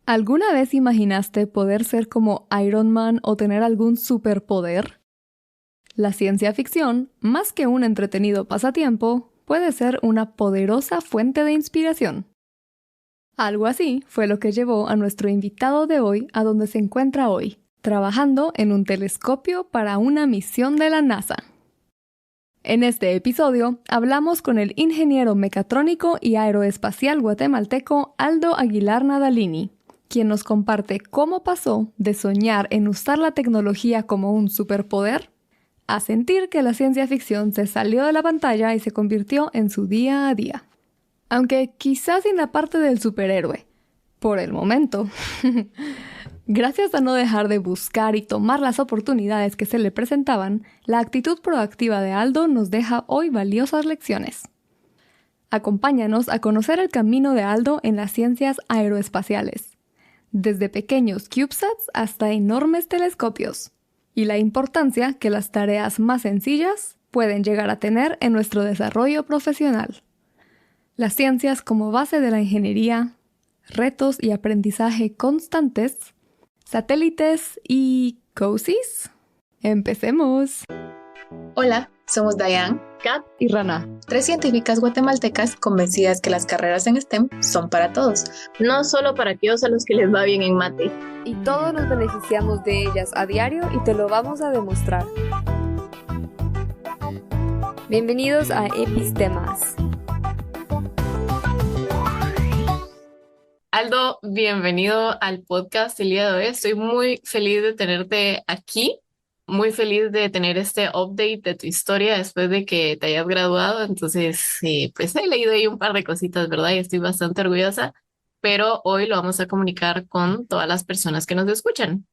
¿Alguna vez imaginaste poder ser como Iron Man o tener algún superpoder? La ciencia ficción, más que un entretenido pasatiempo, puede ser una poderosa fuente de inspiración. Algo así fue lo que llevó a nuestro invitado de hoy a donde se encuentra hoy, trabajando en un telescopio para una misión de la NASA. En este episodio hablamos con el ingeniero mecatrónico y aeroespacial guatemalteco Aldo Aguilar Nadalini, quien nos comparte cómo pasó de soñar en usar la tecnología como un superpoder a sentir que la ciencia ficción se salió de la pantalla y se convirtió en su día a día. Aunque quizás sin la parte del superhéroe, por el momento. Gracias a no dejar de buscar y tomar las oportunidades que se le presentaban, la actitud proactiva de Aldo nos deja hoy valiosas lecciones. Acompáñanos a conocer el camino de Aldo en las ciencias aeroespaciales, desde pequeños CubeSats hasta enormes telescopios, y la importancia que las tareas más sencillas pueden llegar a tener en nuestro desarrollo profesional. Las ciencias como base de la ingeniería, retos y aprendizaje constantes, satélites y cozies. ¡Empecemos! Hola, somos Dayan, Kat y Rana, 3 científicas guatemaltecas convencidas que las carreras en STEM son para todos, no solo para aquellos a los que les va bien en mate. Y todos nos beneficiamos de ellas a diario y te lo vamos a demostrar. Bienvenidos a Epistemas. Aldo, bienvenido al podcast el día de hoy. Estoy muy feliz de tenerte aquí, muy feliz de tener este update de tu historia después de que te hayas graduado. Entonces, pues he leído ahí un par de cositas, ¿verdad? Y estoy bastante orgullosa, pero hoy lo vamos a comunicar con todas las personas que nos escuchan.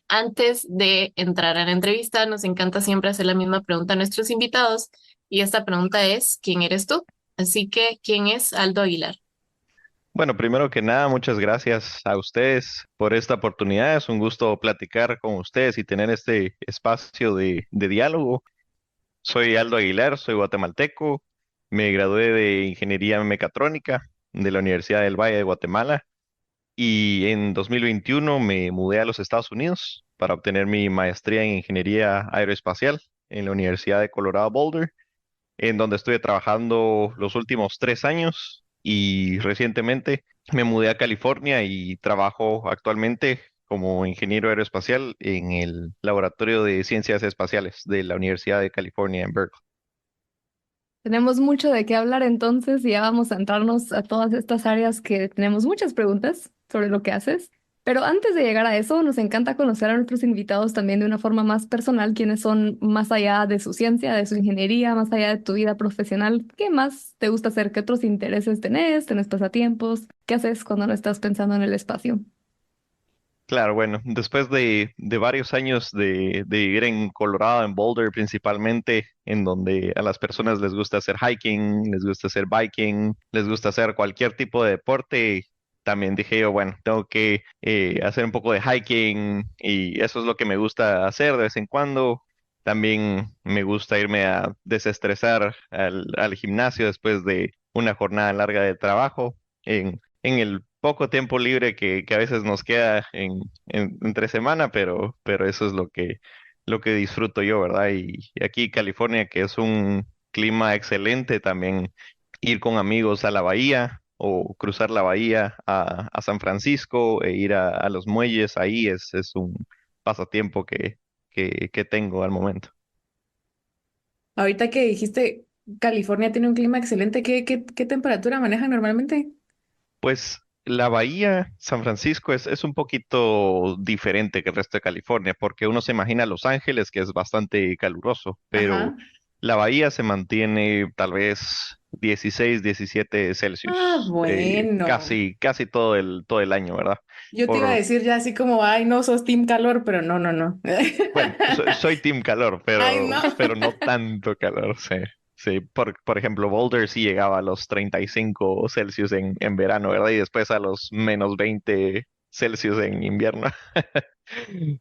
Antes de entrar a la entrevista, nos encanta siempre hacer la misma pregunta a nuestros invitados y esta pregunta es, ¿quién eres tú? Así que, ¿quién es Aldo Aguilar? Bueno, primero que nada, muchas gracias a ustedes por esta oportunidad. Es un gusto platicar con ustedes y tener este espacio de diálogo. Soy Aldo Aguilar, soy guatemalteco. Me gradué de Ingeniería Mecatrónica de la Universidad del Valle de Guatemala y en 2021 me mudé a los Estados Unidos para obtener mi maestría en Ingeniería Aeroespacial en la Universidad de Colorado Boulder, en donde estuve trabajando los últimos 3 años y recientemente me mudé a California y trabajo actualmente como ingeniero aeroespacial en el Laboratorio de Ciencias Espaciales de la Universidad de California en Berkeley. Tenemos mucho de qué hablar entonces y ya vamos a entrarnos a todas estas áreas que tenemos muchas preguntas sobre lo que haces. Pero antes de llegar a eso, nos encanta conocer a nuestros invitados también de una forma más personal, quienes son más allá de su ciencia, de su ingeniería, más allá de tu vida profesional. ¿Qué más te gusta hacer? ¿Qué otros intereses tenés? ¿Tenés pasatiempos? ¿Qué haces cuando no estás pensando en el espacio? Claro, bueno, después de varios años de vivir en Colorado, en Boulder principalmente, en donde a las personas les gusta hacer hiking, les gusta hacer biking, les gusta hacer cualquier tipo de deporte, también dije yo, bueno, tengo que hacer un poco de hiking y eso es lo que me gusta hacer de vez en cuando. También me gusta irme a desestresar al gimnasio después de una jornada larga de trabajo. En el poco tiempo libre que a veces nos queda entre semana, pero eso es lo que disfruto yo, ¿verdad? Y aquí California, que es un clima excelente, también ir con amigos a la bahía o cruzar la bahía a San Francisco e ir a los muelles, ahí es un pasatiempo que tengo al momento. ahorita que dijiste California tiene un clima excelente, ¿qué temperatura manejan normalmente? Pues la bahía San Francisco es un poquito diferente que el resto de California, porque uno se imagina Los Ángeles, que es bastante caluroso, pero Ajá. la bahía se mantiene tal vez 16, 17 Ah, Celsius, bueno. casi todo el año, ¿verdad? Yo te iba a Por, decir ya así como, ay, no, sos team calor, pero no, no, no. bueno, soy team calor, Ay, no. pero no tanto calor, sí. Sí, por ejemplo, Boulder sí llegaba a los 35 Celsius en verano, ¿verdad? Y después a los -20 Celsius en invierno.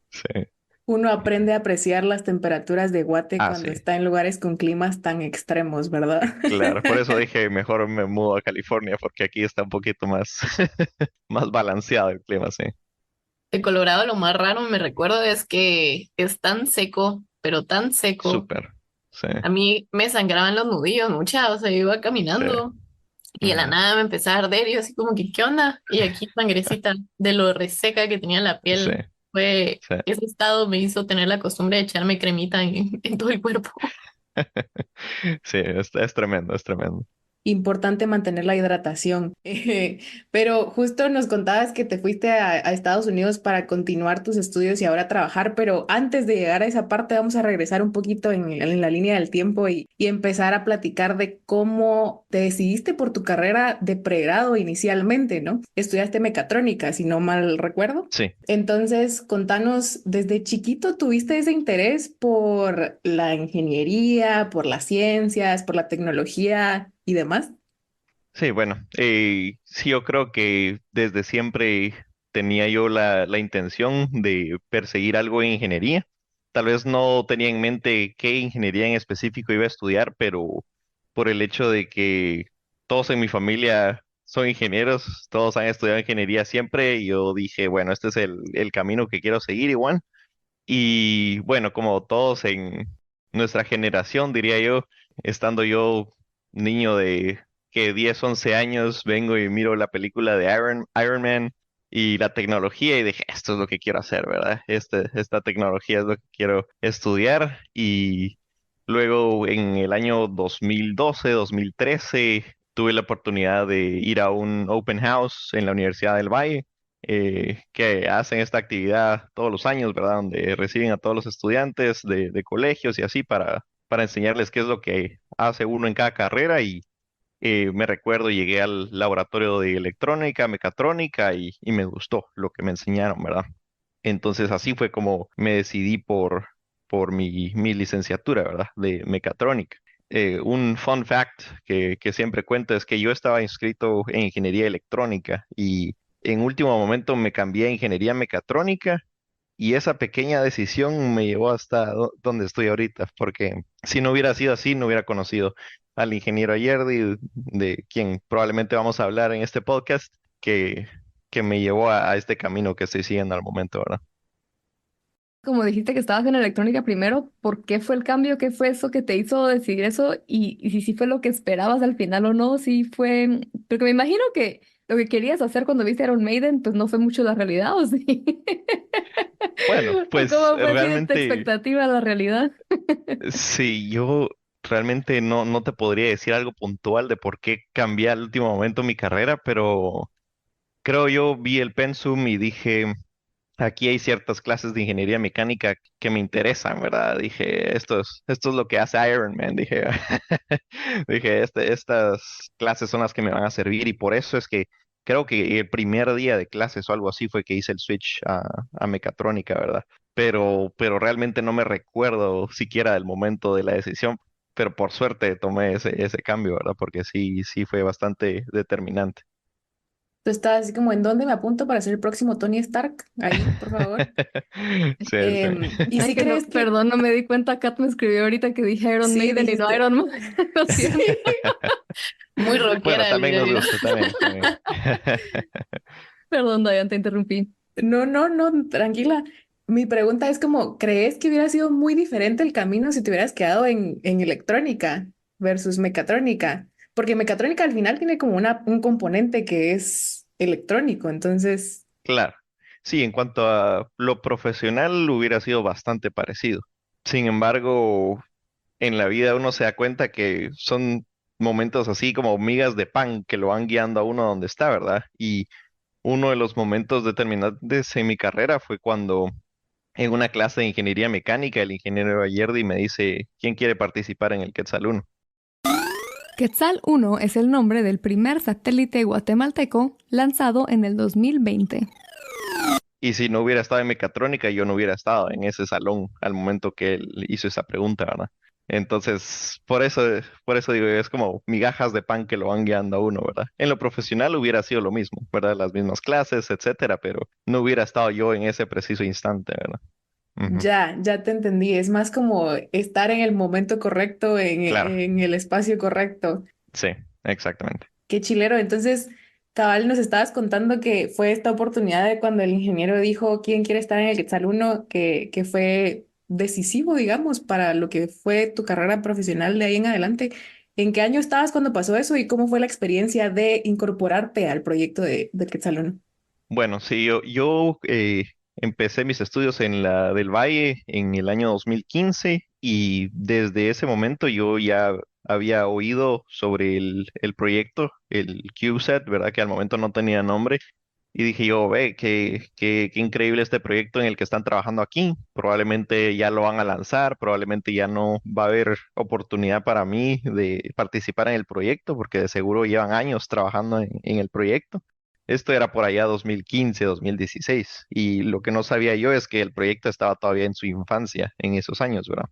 Sí. Uno aprende a apreciar las temperaturas de Guate Ah, cuando sí, está en lugares con climas tan extremos, ¿verdad? claro. Por eso dije, mejor me mudo a California, porque aquí está un poquito más, más balanceado el clima, sí. De Colorado lo más raro me recuerdo es que es tan seco, pero tan seco. Súper. Sí, A mí me sangraban los nudillos, mucha, o sea, yo iba sí. caminando y de la Ujú, nada me empezaba a arder y yo así como que, ¿qué onda? Y aquí sangrecita de lo reseca que tenía la sí, piel. Fue, sí. ese estado me hizo tener la costumbre de echarme cremita en todo el cuerpo. Sí, es tremendo, es tremendo. Importante mantener la hidratación. Pero justo nos contabas que te fuiste a Estados Unidos para continuar tus estudios y ahora trabajar, pero antes de llegar a esa parte vamos a regresar un poquito en la línea del tiempo y empezar a platicar de cómo te decidiste por tu carrera de pregrado inicialmente, ¿no? Estudiaste mecatrónica, si no mal recuerdo. Sí. Entonces, contanos, ¿desde chiquito tuviste ese interés por la ingeniería, por las ciencias, por la tecnología y demás? Sí, bueno, sí, yo creo que desde siempre tenía yo la intención de perseguir algo en ingeniería. Tal vez no tenía en mente qué ingeniería en específico iba a estudiar, pero por el hecho de que todos en mi familia son ingenieros, todos han estudiado ingeniería siempre, y yo dije, bueno, este es el camino que quiero seguir igual. Y bueno, como todos en nuestra generación, diría yo, estando yo niño de que 10 11 años, vengo y miro la película de Iron Man y la tecnología y dije, esto es lo que quiero hacer, ¿verdad? Esta tecnología es lo que quiero estudiar. Y luego en el año 2012 2013 tuve la oportunidad de ir a un open house en la Universidad del Valle, que hacen esta actividad todos los años, ¿verdad? Donde reciben a todos los estudiantes de colegios y así para enseñarles qué es lo que hace uno en cada carrera. Y me recuerdo, llegué al laboratorio de electrónica, mecatrónica y me gustó lo que me enseñaron, ¿verdad? Entonces así fue como me decidí por mi licenciatura, ¿verdad? De mecatrónica. Un fun fact que siempre cuento es que yo estaba inscrito en ingeniería electrónica y en último momento me cambié a ingeniería mecatrónica, y esa pequeña decisión me llevó hasta donde estoy ahorita, porque si no hubiera sido así, no hubiera conocido al ingeniero Ayerdi, de quien probablemente vamos a hablar en este podcast, que me llevó a este camino que estoy siguiendo al momento, ¿verdad? Como dijiste que estabas en electrónica primero, ¿por qué fue el cambio? ¿Qué fue eso que te hizo decidir eso? Y si sí fue lo que esperabas al final o no, si fue... Porque me imagino que lo que querías hacer cuando viste Iron Maiden, pues no fue mucho la realidad, ¿o sí? Bueno, ¿O pues cómo fue así de tu realmente, expectativa a la realidad? sí, yo realmente no te podría decir algo puntual de por qué cambié al último momento mi carrera, pero creo yo vi el pensum y dije, aquí hay ciertas clases de ingeniería mecánica que me interesan, ¿verdad? Dije, esto es lo que hace Iron Man, dije. Dije, estas clases son las que me van a servir, y por eso es que creo que el primer día de clases o algo así fue que hice el switch a mecatrónica, ¿verdad? Pero realmente no me recuerdo siquiera del momento de la decisión, pero por suerte tomé ese cambio, ¿verdad? Porque sí fue bastante determinante. Tú estás así como, ¿en dónde me apunto para ser el próximo Tony Stark? Ahí, por favor. Sí, sí. ¿Y Ay, si que no, crees que perdón, no me di cuenta. Kat me escribió ahorita que dije Iron sí Maiden y no dijiste? Iron Man. Lo siento. Sí. Muy Bueno, rockera, también diría nos yo. gusta, también, también. Perdón, Dayan, te interrumpí. No, no, no, tranquila. Mi pregunta es como, ¿crees que hubiera sido muy diferente el camino si te hubieras quedado en electrónica versus mecatrónica? Porque mecatrónica al final tiene como un componente que es electrónico, entonces, Claro. Sí, en cuanto a lo profesional hubiera sido bastante parecido. Sin embargo, en la vida uno se da cuenta que son momentos así como migas de pan que lo van guiando a uno a donde está, ¿verdad? Y uno de los momentos determinantes en mi carrera fue cuando en una clase de ingeniería mecánica el ingeniero Ayerdi me dice, ¿quién quiere participar en el Quetzal 1? Quetzal 1 es el nombre del primer satélite guatemalteco lanzado en el 2020. Y si no hubiera estado en mecatrónica, yo no hubiera estado en ese salón al momento que él hizo esa pregunta, ¿verdad? Entonces, por eso digo, es como migajas de pan que lo van guiando a uno, ¿verdad? En lo profesional hubiera sido lo mismo, ¿verdad? Las mismas clases, etcétera, pero no hubiera estado yo en ese preciso instante, ¿verdad? Ujú. Ya te entendí. Es más como estar en el momento correcto, Claro, en el espacio correcto. sí, exactamente. Qué chilero. Entonces, cabal, nos estabas contando que fue esta oportunidad de cuando el ingeniero dijo quién quiere estar en el Quetzal 1, que fue decisivo, digamos, para lo que fue tu carrera profesional de ahí en adelante. ¿En qué año estabas cuando pasó eso y cómo fue la experiencia de incorporarte al proyecto del Quetzal 1? Bueno, sí, yo empecé mis estudios en la del Valle en el año 2015 y desde ese momento yo ya había oído sobre el proyecto, el CubeSat, ¿verdad? Que al momento no tenía nombre. Y dije yo, ve, qué increíble este proyecto en el que están trabajando aquí. Probablemente ya lo van a lanzar, probablemente ya no va a haber oportunidad para mí de participar en el proyecto, porque de seguro llevan años trabajando en el proyecto. Esto era por allá 2015, 2016. Y lo que no sabía yo es que el proyecto estaba todavía en su infancia en esos años, ¿verdad?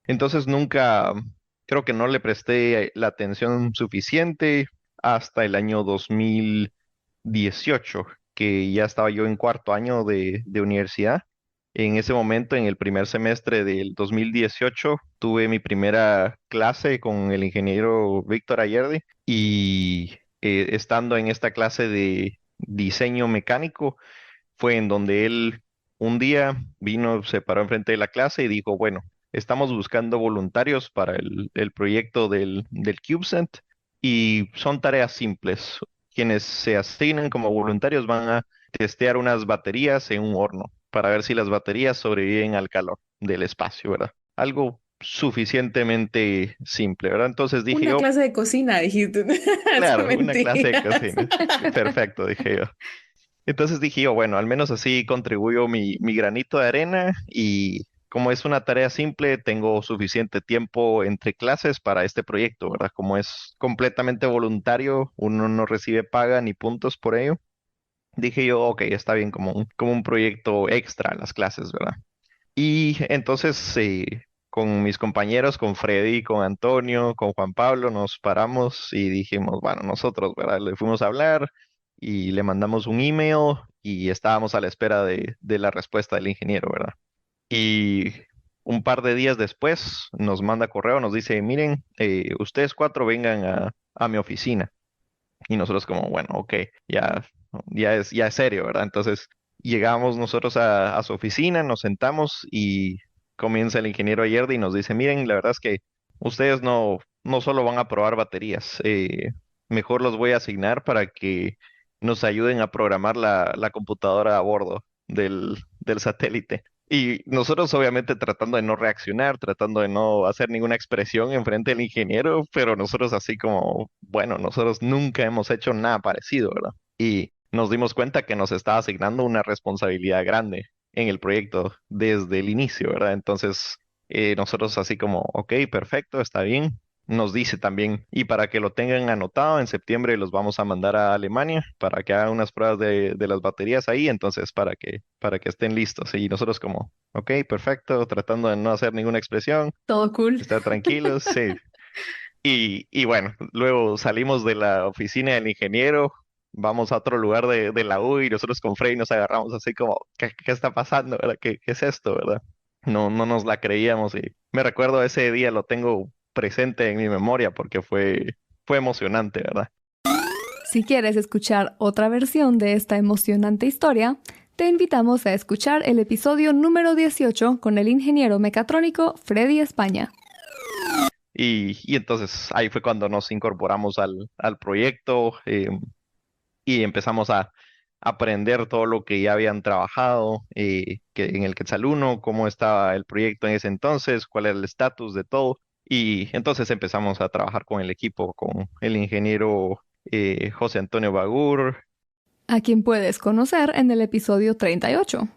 Entonces nunca, creo que no le presté la atención suficiente hasta el año 2018, que ya estaba yo en cuarto año de universidad. En ese momento, en el primer semestre del 2018, tuve mi primera clase con el ingeniero Víctor Ayerdi y estando en esta clase de diseño mecánico, fue en donde él un día vino, se paró enfrente de la clase y dijo, bueno, estamos buscando voluntarios para el proyecto del CubeSat y son tareas simples. Quienes se asignan como voluntarios van a testear unas baterías en un horno para ver si las baterías sobreviven al calor del espacio, ¿verdad? Algo suficientemente simple, ¿verdad? Entonces dije Una yo, clase de cocina, dijiste. Son claro, una clase de mentiras. cocina. Perfecto, dije yo. Entonces dije yo, bueno, al menos así contribuyo mi granito de arena y como es una tarea simple, tengo suficiente tiempo entre clases para este proyecto, ¿verdad? Como es completamente voluntario, uno no recibe paga ni puntos por ello. Dije yo, ok, está bien como un proyecto extra en las clases, ¿verdad? Y entonces con mis compañeros, con Freddy, con Antonio, con Juan Pablo, nos paramos y dijimos, bueno, nosotros, ¿verdad? Le fuimos a hablar y le mandamos un email y estábamos a la espera de la respuesta del ingeniero, ¿verdad? Y un par de días después nos manda correo, nos dice, miren, ustedes cuatro vengan a mi oficina. Y nosotros como, bueno, ok, ya, ya es serio, ¿verdad? Entonces llegamos nosotros a su oficina, nos sentamos y comienza el ingeniero Ayerdi y nos dice, miren, la verdad es que ustedes no solo van a probar baterías, mejor los voy a asignar para que nos ayuden a programar la computadora a bordo del satélite. Y nosotros obviamente tratando de no reaccionar, tratando de no hacer ninguna expresión enfrente del ingeniero, pero nosotros así como, bueno, nosotros nunca hemos hecho nada parecido, ¿verdad? Y nos dimos cuenta que nos estaba asignando una responsabilidad grande en el proyecto desde el inicio, ¿verdad? Entonces, nosotros así como, ok, perfecto, está bien. Nos dice también, y para que lo tengan anotado, en septiembre los vamos a mandar a Alemania para que hagan unas pruebas de las baterías ahí, entonces para que estén listos. Y nosotros como, ok, perfecto, tratando de no hacer ninguna expresión, Todo cool. estar tranquilos, sí. Y bueno, luego salimos de la oficina del ingeniero, vamos a otro lugar de la U y nosotros con Frey nos agarramos así como, qué está pasando, ¿verdad? ¿Qué es esto, verdad? No nos la creíamos y me recuerdo ese día, lo tengo presente en mi memoria porque fue emocionante, ¿verdad? Si quieres escuchar otra versión de esta emocionante historia, te invitamos a escuchar el episodio número 18 con el ingeniero mecatrónico Freddy España. Y entonces ahí fue cuando nos incorporamos al proyecto y empezamos a aprender todo lo que ya habían trabajado que en el Quetzal 1, cómo estaba el proyecto en ese entonces, cuál era el estatus de todo. Y entonces empezamos a trabajar con el equipo, con el ingeniero José Antonio Bagur, A quien puedes conocer en el episodio 38.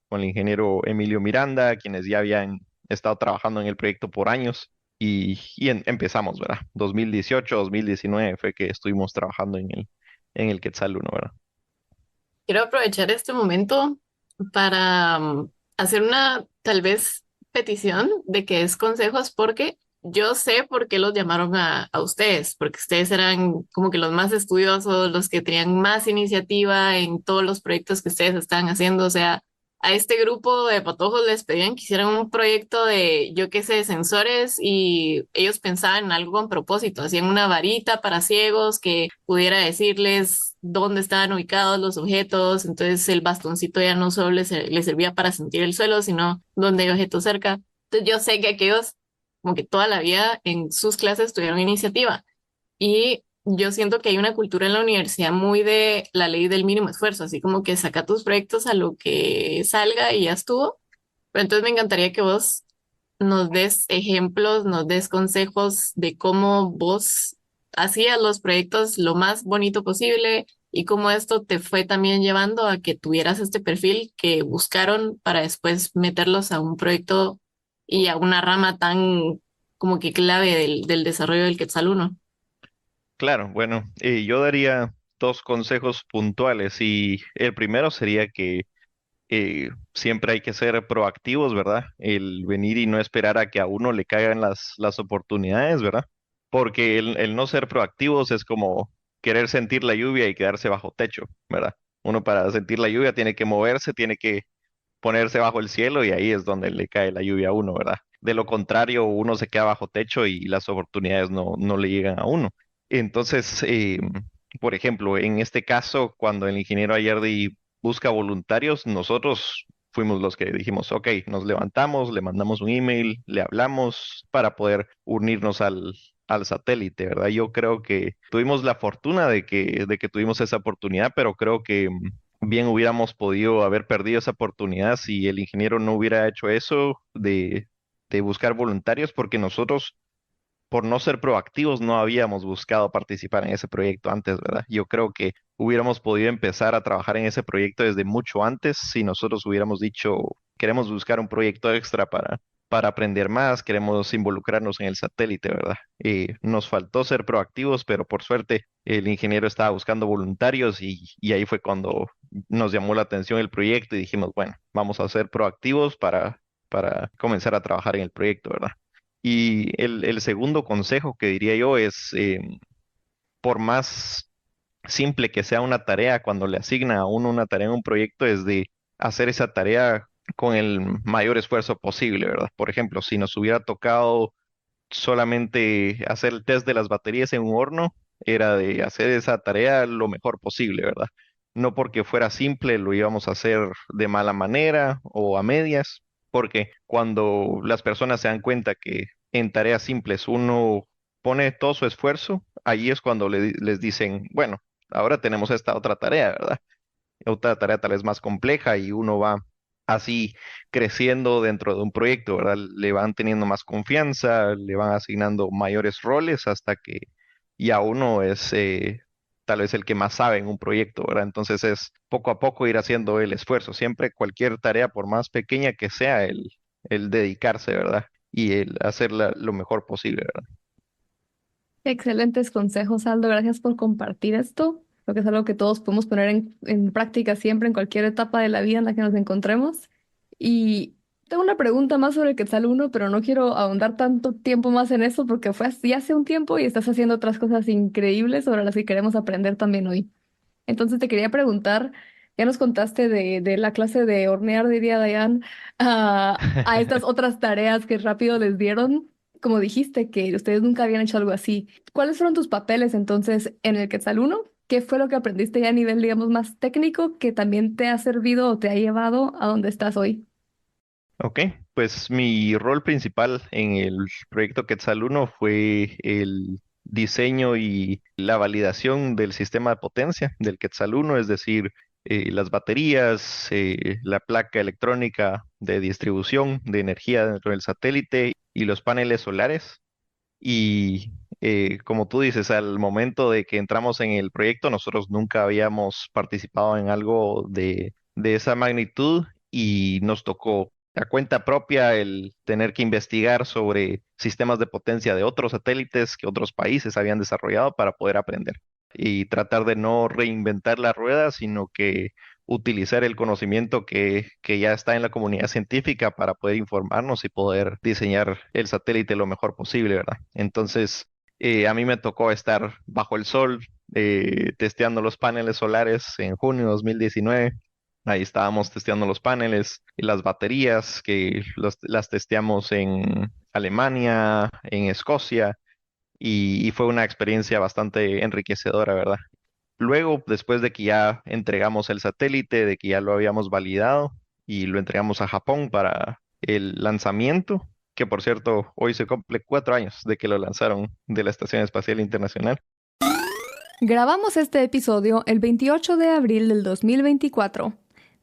con el ingeniero Emilio Miranda, quienes ya habían estado trabajando en el proyecto por años. Empezamos, ¿verdad? 2018, 2019 fue que estuvimos trabajando en el Quetzal 1, ¿verdad? Quiero aprovechar este momento para hacer una tal vez petición de que es consejos porque yo sé por qué los llamaron a ustedes, porque ustedes eran como que los más estudiosos, los que tenían más iniciativa en todos los proyectos que ustedes están haciendo, o sea, a este grupo de patojos les pedían que hicieran un proyecto de, yo qué sé, sensores y ellos pensaban en algo con propósito, hacían una varita para ciegos que pudiera decirles dónde estaban ubicados los objetos, entonces el bastoncito ya no solo les servía para sentir el suelo, sino dónde hay objetos cerca. Entonces yo sé que aquellos, como que toda la vida en sus clases tuvieron iniciativa. Y yo siento que hay una cultura en la universidad muy de la ley del mínimo esfuerzo, así como que saca tus proyectos a lo que salga y ya estuvo. Pero entonces me encantaría que vos nos des ejemplos, nos des consejos de cómo vos hacías los proyectos lo más bonito posible y cómo esto te fue también llevando a que tuvieras este perfil que buscaron para después meterlos a un proyecto y a una rama tan como que clave del desarrollo del Quetzal 1. Claro, bueno, yo daría dos consejos puntuales y el primero sería que siempre hay que ser proactivos, ¿verdad? El venir y no esperar a que a uno le caigan las oportunidades, ¿verdad? Porque el no ser proactivos es como querer sentir la lluvia y quedarse bajo techo, ¿verdad? Uno para sentir la lluvia tiene que moverse, tiene que ponerse bajo el cielo y ahí es donde le cae la lluvia a uno, ¿verdad? De lo contrario, uno se queda bajo techo y las oportunidades no le llegan a uno. Entonces, por ejemplo, en este caso, cuando el ingeniero Ayerdi busca voluntarios, nosotros fuimos los que dijimos, ok, nos levantamos, le mandamos un email, le hablamos para poder unirnos al satélite, ¿verdad? Yo creo que tuvimos la fortuna de que tuvimos esa oportunidad, pero creo que bien hubiéramos podido haber perdido esa oportunidad si el ingeniero no hubiera hecho eso de buscar voluntarios, porque nosotros, por no ser proactivos, no habíamos buscado participar en ese proyecto antes, ¿verdad? Yo creo que hubiéramos podido empezar a trabajar en ese proyecto desde mucho antes si nosotros hubiéramos dicho, queremos buscar un proyecto extra para aprender más, queremos involucrarnos en el satélite, ¿verdad? Nos faltó ser proactivos, pero por suerte el ingeniero estaba buscando voluntarios y ahí fue cuando nos llamó la atención el proyecto y dijimos, bueno, vamos a ser proactivos para comenzar a trabajar en el proyecto, ¿verdad? Y el segundo consejo que diría yo es, por más simple que sea una tarea, cuando le asigna a uno una tarea en un proyecto, es de hacer esa tarea con el mayor esfuerzo posible, ¿verdad? Por ejemplo, si nos hubiera tocado solamente hacer el test de las baterías en un horno, era de hacer esa tarea lo mejor posible, ¿verdad? No porque fuera simple lo íbamos a hacer de mala manera o a medias, porque cuando las personas se dan cuenta que en tareas simples uno pone todo su esfuerzo, ahí es cuando les dicen, bueno, ahora tenemos esta otra tarea, ¿verdad? Otra tarea tal vez más compleja y uno va así creciendo dentro de un proyecto, ¿verdad? Le van teniendo más confianza, le van asignando mayores roles hasta que ya uno es tal vez el que más sabe en un proyecto, ¿verdad? Entonces es poco a poco ir haciendo el esfuerzo, siempre cualquier tarea, por más pequeña que sea, el dedicarse, ¿verdad? Y el hacerla lo mejor posible, ¿verdad? Excelentes consejos, Aldo. Gracias por compartir esto. Creo que es algo que todos podemos poner en práctica siempre, en cualquier etapa de la vida en la que nos encontremos. Y tengo una pregunta más sobre Quetzal 1, pero no quiero ahondar tanto tiempo más en eso porque fue así hace un tiempo y estás haciendo otras cosas increíbles sobre las que queremos aprender también hoy. Entonces te quería preguntar, ya nos contaste de la clase de hornear, diría Dayan, a estas otras tareas que rápido les dieron. Como dijiste, que ustedes nunca habían hecho algo así. ¿Cuáles fueron tus papeles entonces en el Quetzal 1? ¿Qué fue lo que aprendiste ya a nivel, digamos, más técnico que también te ha servido o te ha llevado a donde estás hoy? Ok, pues mi rol principal en el proyecto Quetzal 1 fue el diseño y la validación del sistema de potencia del Quetzal 1, es decir, las baterías, la placa electrónica de distribución de energía dentro del satélite y los paneles solares. Y como tú dices, al momento de que entramos en el proyecto, nosotros nunca habíamos participado en algo de esa magnitud y nos tocó a cuenta propia el tener que investigar sobre sistemas de potencia de otros satélites que otros países habían desarrollado para poder aprender y tratar de no reinventar la rueda, sino que utilizar el conocimiento que ya está en la comunidad científica para poder informarnos y poder diseñar el satélite lo mejor posible, ¿verdad? Entonces, a mí me tocó estar bajo el sol, testeando los paneles solares en junio de 2019 Ahí estábamos testeando los paneles y las baterías, que las testeamos en Alemania, en Escocia, y fue una experiencia bastante enriquecedora, ¿verdad? Luego, después de que ya entregamos el satélite, de que ya lo habíamos validado y lo entregamos a Japón para el lanzamiento, que por cierto, hoy se cumple 4 años de que lo lanzaron de la Estación Espacial Internacional. Grabamos este episodio el 28 de abril del 2024,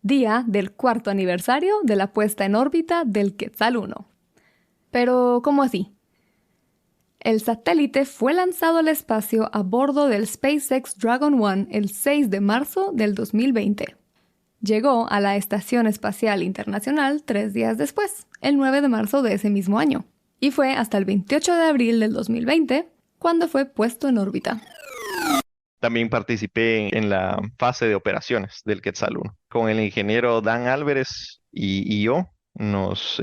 día del cuarto aniversario de la puesta en órbita del Quetzal 1. Pero, ¿cómo así? El satélite fue lanzado al espacio a bordo del SpaceX Dragon 1 el 6 de marzo del 2020. Llegó a la Estación Espacial Internacional 3 días después, el 9 de marzo de ese mismo año. Y fue hasta el 28 de abril del 2020 cuando fue puesto en órbita. También participé en la fase de operaciones del Quetzal 1. Con el ingeniero Dan Álvarez y yo nos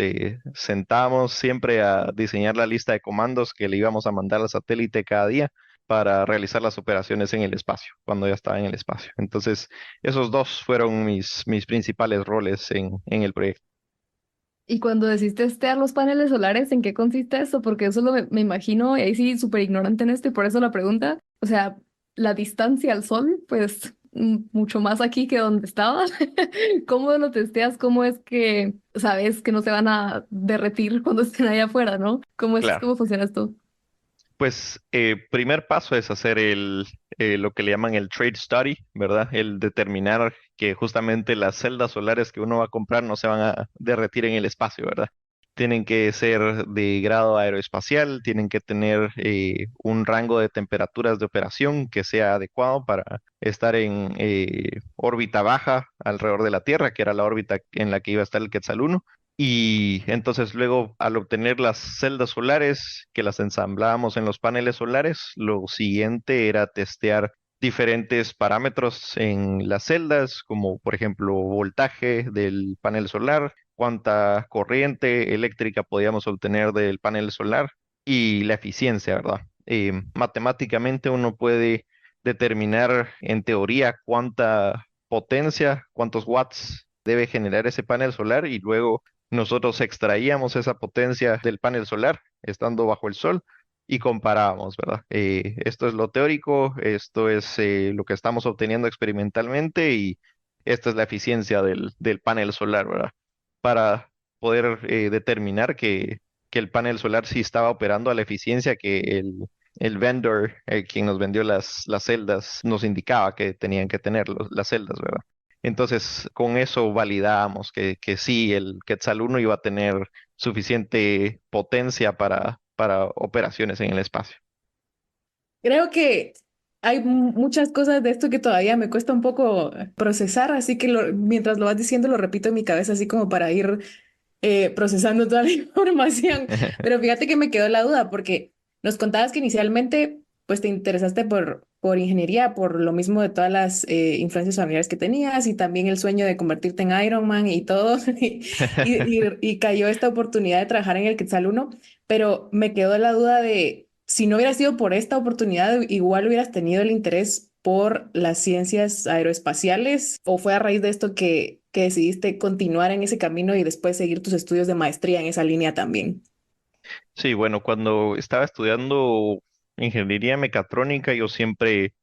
sentamos siempre a diseñar la lista de comandos que le íbamos a mandar al satélite cada día para realizar las operaciones en el espacio, cuando ya estaba en el espacio. Entonces, esos dos fueron mis principales roles en el proyecto. Y cuando decís testear los paneles solares, ¿en qué consiste eso? Porque eso me imagino, y ahí sí, súper ignorante en esto, y por eso la pregunta. O sea, la distancia al sol, pues mucho más aquí que donde estaba. ¿Cómo lo testeas? ¿Cómo es que sabes que no se van a derretir cuando estén allá afuera, ¿no? Claro. ¿Cómo funciona esto? Pues primer paso es hacer lo que le llaman el trade study, ¿verdad? El determinar que justamente las celdas solares que uno va a comprar no se van a derretir en el espacio, ¿verdad? Tienen que ser de grado aeroespacial, tienen que tener un rango de temperaturas de operación que sea adecuado para estar en órbita baja alrededor de la Tierra, que era la órbita en la que iba a estar el Quetzal 1. Y entonces luego, al obtener las celdas solares que las ensamblábamos en los paneles solares, lo siguiente era testear diferentes parámetros en las celdas, como por ejemplo voltaje del panel solar, cuánta corriente eléctrica podíamos obtener del panel solar y la eficiencia, ¿verdad? Matemáticamente uno puede determinar en teoría cuánta potencia, cuántos watts debe generar ese panel solar y luego nosotros extraíamos esa potencia del panel solar estando bajo el sol y comparábamos, ¿verdad? Esto es lo teórico, esto es lo que estamos obteniendo experimentalmente y esta es la eficiencia del panel solar, ¿verdad? Para poder determinar que el panel solar sí estaba operando a la eficiencia que el vendor, quien nos vendió las celdas, nos indicaba que tenían que tener las celdas, ¿verdad? Entonces, con eso validábamos que sí, el Quetzal 1 iba a tener suficiente potencia para operaciones en el espacio. Creo que hay muchas cosas de esto que todavía me cuesta un poco procesar, así que mientras lo vas diciendo lo repito en mi cabeza, así como para ir procesando toda la información. Pero fíjate que me quedó la duda porque nos contabas que inicialmente pues te interesaste por ingeniería, por lo mismo de todas las influencias familiares que tenías y también el sueño de convertirte en Iron Man y todo. Y cayó esta oportunidad de trabajar en el Quetzal 1, pero me quedó la duda de si no hubiera sido por esta oportunidad, igual hubieras tenido el interés por las ciencias aeroespaciales o fue a raíz de esto que decidiste continuar en ese camino y después seguir tus estudios de maestría en esa línea también. Sí, bueno, cuando estaba estudiando ingeniería mecatrónica, yo siempre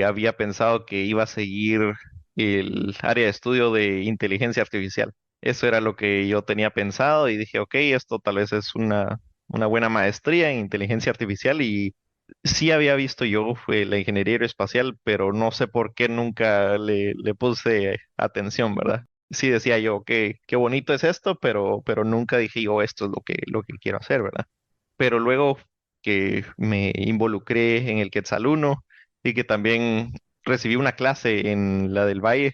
había pensado que iba a seguir el área de estudio de inteligencia artificial. Eso era lo que yo tenía pensado y dije, ok, esto tal vez es una buena maestría en inteligencia artificial y sí había visto yo la ingeniería aeroespacial, pero no sé por qué nunca le puse atención, ¿verdad? Sí decía yo, qué bonito es esto, pero nunca dije yo, esto es lo que quiero hacer, ¿verdad? Pero luego que me involucré en el Quetzal 1 y que también recibí una clase en la del Valle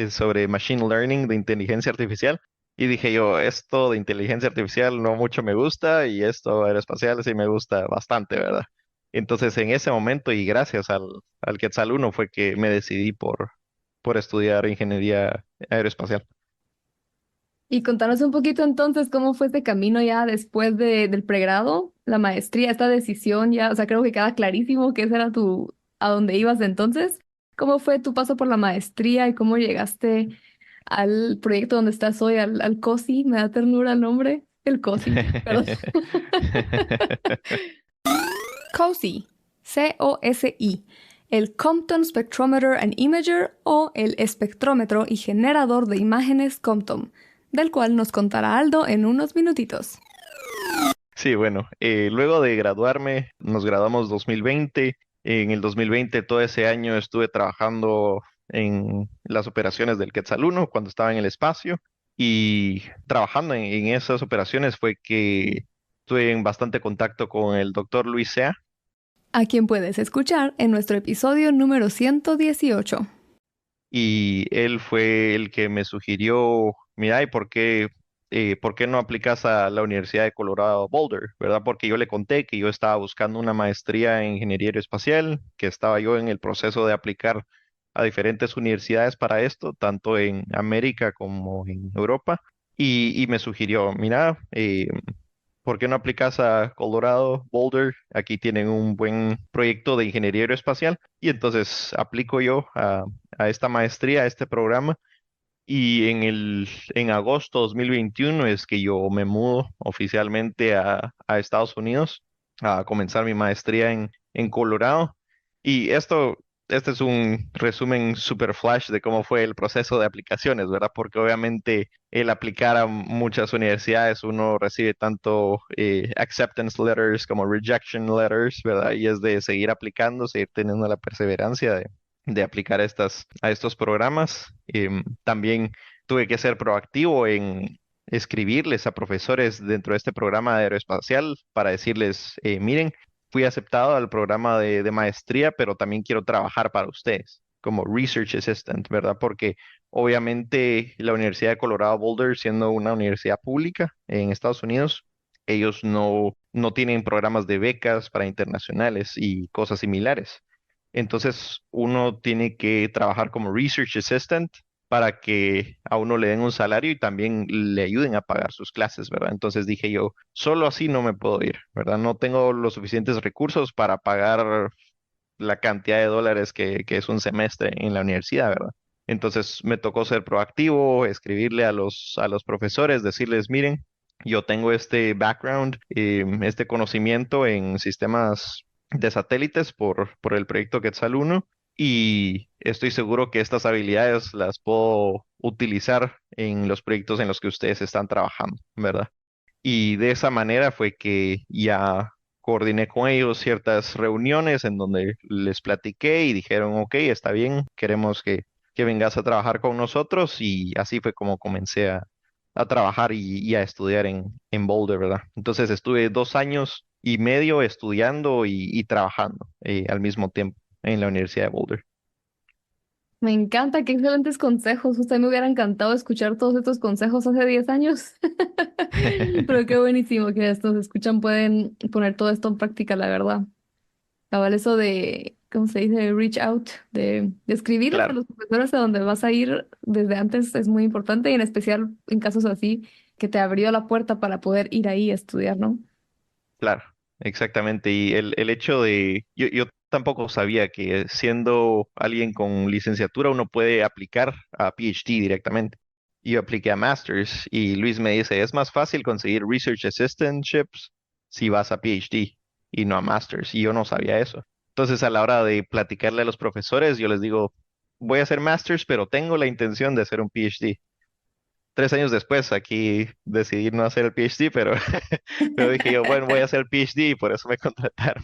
sobre Machine Learning de inteligencia artificial. Y dije yo, esto de inteligencia artificial no mucho me gusta y esto aeroespacial sí me gusta bastante, ¿verdad? Entonces en ese momento y gracias al Quetzal 1 fue que me decidí por estudiar ingeniería aeroespacial. Y contanos un poquito entonces cómo fue este camino ya después del pregrado, la maestría, esta decisión ya, o sea, creo que queda clarísimo que ese era a dónde ibas entonces. ¿Cómo fue tu paso por la maestría y cómo llegaste al proyecto donde estás hoy, al COSI, me da ternura el nombre, el COSI, perdón. COSI, COSI, el Compton Spectrometer and Imager o el espectrómetro y generador de imágenes Compton, del cual nos contará Aldo en unos minutitos. Sí, bueno, luego de graduarme, nos graduamos 2020. En el 2020, todo ese año estuve trabajando en las operaciones del Quetzal 1 cuando estaba en el espacio y trabajando en esas operaciones fue que estuve en bastante contacto con el doctor Luis Sea A quien puedes escuchar en nuestro episodio número 118. y él fue el que me sugirió, mira, ¿y por qué no aplicas a la Universidad de Colorado Boulder? ¿Verdad? Porque yo le conté que yo estaba buscando una maestría en ingeniería aeroespacial, que estaba yo en el proceso de aplicar a diferentes universidades para esto, tanto en América como en Europa, y me sugirió, mira, ¿por qué no aplicas a Colorado Boulder? Aquí tienen un buen proyecto de ingeniería aeroespacial y entonces aplico yo a esta maestría, a este programa y en agosto 2021 es que yo me mudo oficialmente a Estados Unidos a comenzar mi maestría en Colorado. Y este es un resumen super flash de cómo fue el proceso de aplicaciones, ¿verdad? Porque obviamente el aplicar a muchas universidades uno recibe tanto acceptance letters como rejection letters, ¿verdad? Y es de seguir aplicando, seguir teniendo la perseverancia de aplicar a estos programas. También tuve que ser proactivo en escribirles a profesores dentro de este programa de aeroespacial para decirles, miren, fui aceptado al programa de maestría, pero también quiero trabajar para ustedes como Research Assistant, ¿verdad? Porque obviamente la Universidad de Colorado Boulder, siendo una universidad pública en Estados Unidos, ellos no tienen programas de becas para internacionales y cosas similares. Entonces, uno tiene que trabajar como Research Assistant para que a uno le den un salario y también le ayuden a pagar sus clases, ¿verdad? Entonces dije yo, solo así no me puedo ir, ¿verdad? No tengo los suficientes recursos para pagar la cantidad de dólares que es un semestre en la universidad, ¿verdad? Entonces me tocó ser proactivo, escribirle a a los profesores, decirles, miren, yo tengo este background, este conocimiento en sistemas de satélites por el proyecto Quetzal 1 y estoy seguro que estas habilidades las puedo utilizar en los proyectos en los que ustedes están trabajando, ¿verdad? Y de esa manera fue que ya coordiné con ellos ciertas reuniones en donde les platiqué y dijeron, ok, está bien, queremos que vengas a trabajar con nosotros y así fue como comencé a trabajar y a estudiar en Boulder, ¿verdad? Entonces estuve 2 años y medio estudiando y trabajando al mismo tiempo en la Universidad de Boulder. Me encanta, qué excelentes consejos. Usted me hubiera encantado escuchar todos estos consejos hace 10 años. Pero qué buenísimo que estos escuchan, pueden poner todo esto en práctica, la verdad. Cabal, eso de, ¿cómo se dice? Reach out, de escribirles a Claro, los profesores a donde vas a ir desde antes es muy importante y en especial en casos así que te abrió la puerta para poder ir ahí a estudiar, ¿no? claro, exactamente. Y el hecho yo tampoco sabía que siendo alguien con licenciatura uno puede aplicar a PhD directamente. Yo apliqué a Masters y Luis me dice, es más fácil conseguir Research Assistantships si vas a PhD y no a Masters. Y yo no sabía eso. Entonces a la hora de platicarle a los profesores, yo les digo, voy a hacer Masters, pero tengo la intención de hacer un PhD. 3 años después, aquí decidí no hacer el PhD, pero, pero dije yo, bueno, voy a hacer el PhD y por eso me contrataron.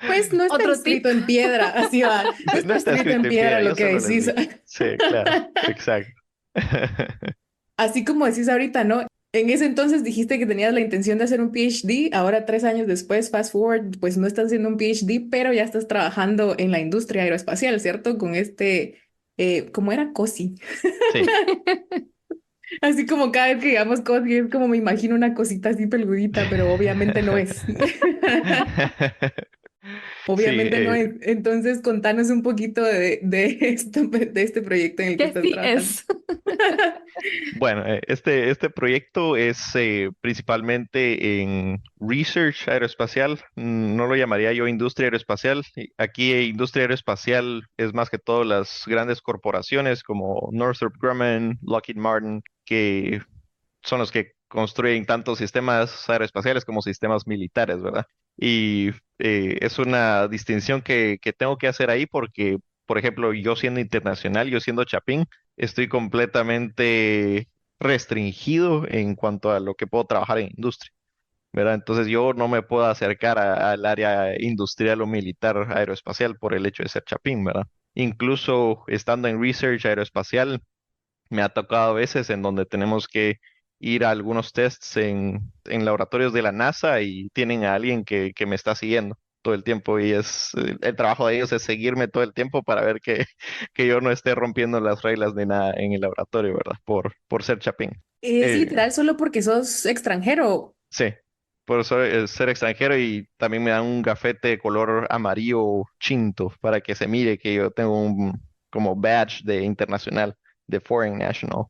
Pues no está Otro tip. escrito en piedra, así va. No No está está escrito en escrito en piedra piedra, lo yo que solo les decís. dije. Sí, claro, exacto. Así como decís ahorita, ¿no? En ese entonces dijiste que tenías la intención de hacer un PhD, ahora 3 años después, fast forward, pues no estás haciendo un PhD, pero ya estás trabajando en la industria aeroespacial, ¿cierto? Con este, ¿cómo era? COSI. Sí, Así como cada vez que digamos COSI es como me imagino una cosita así peludita, pero obviamente no es. Sí, Obviamente no es. Entonces, contanos un poquito de este proyecto en el que Que estás sí trabajando. es. bueno, este proyecto es principalmente en research aeroespacial. No lo llamaría yo industria aeroespacial. Aquí industria aeroespacial es más que todo las grandes corporaciones como Northrop Grumman, Lockheed Martin, que son los que construyen tanto sistemas aeroespaciales como sistemas militares, ¿verdad? Y es una distinción que tengo que hacer ahí porque, por ejemplo, yo siendo internacional, yo siendo chapín, estoy completamente restringido en cuanto a lo que puedo trabajar en industria, ¿verdad? Entonces yo no me puedo acercar al área industrial o militar aeroespacial por el hecho de ser chapín, ¿verdad? Incluso estando en research aeroespacial, me ha tocado a veces en donde tenemos que ir a algunos tests en laboratorios de la NASA y tienen a alguien que me está siguiendo todo el tiempo y el trabajo de ellos es seguirme todo el tiempo para ver que yo no esté rompiendo las reglas de nada en el laboratorio, ¿verdad? Por ser chapín. Es Eh, literal solo porque sos extranjero. sí, por ser extranjero y también me dan un gafete de color amarillo chinto para que se mire que yo tengo un como badge de internacional, de Foreign National.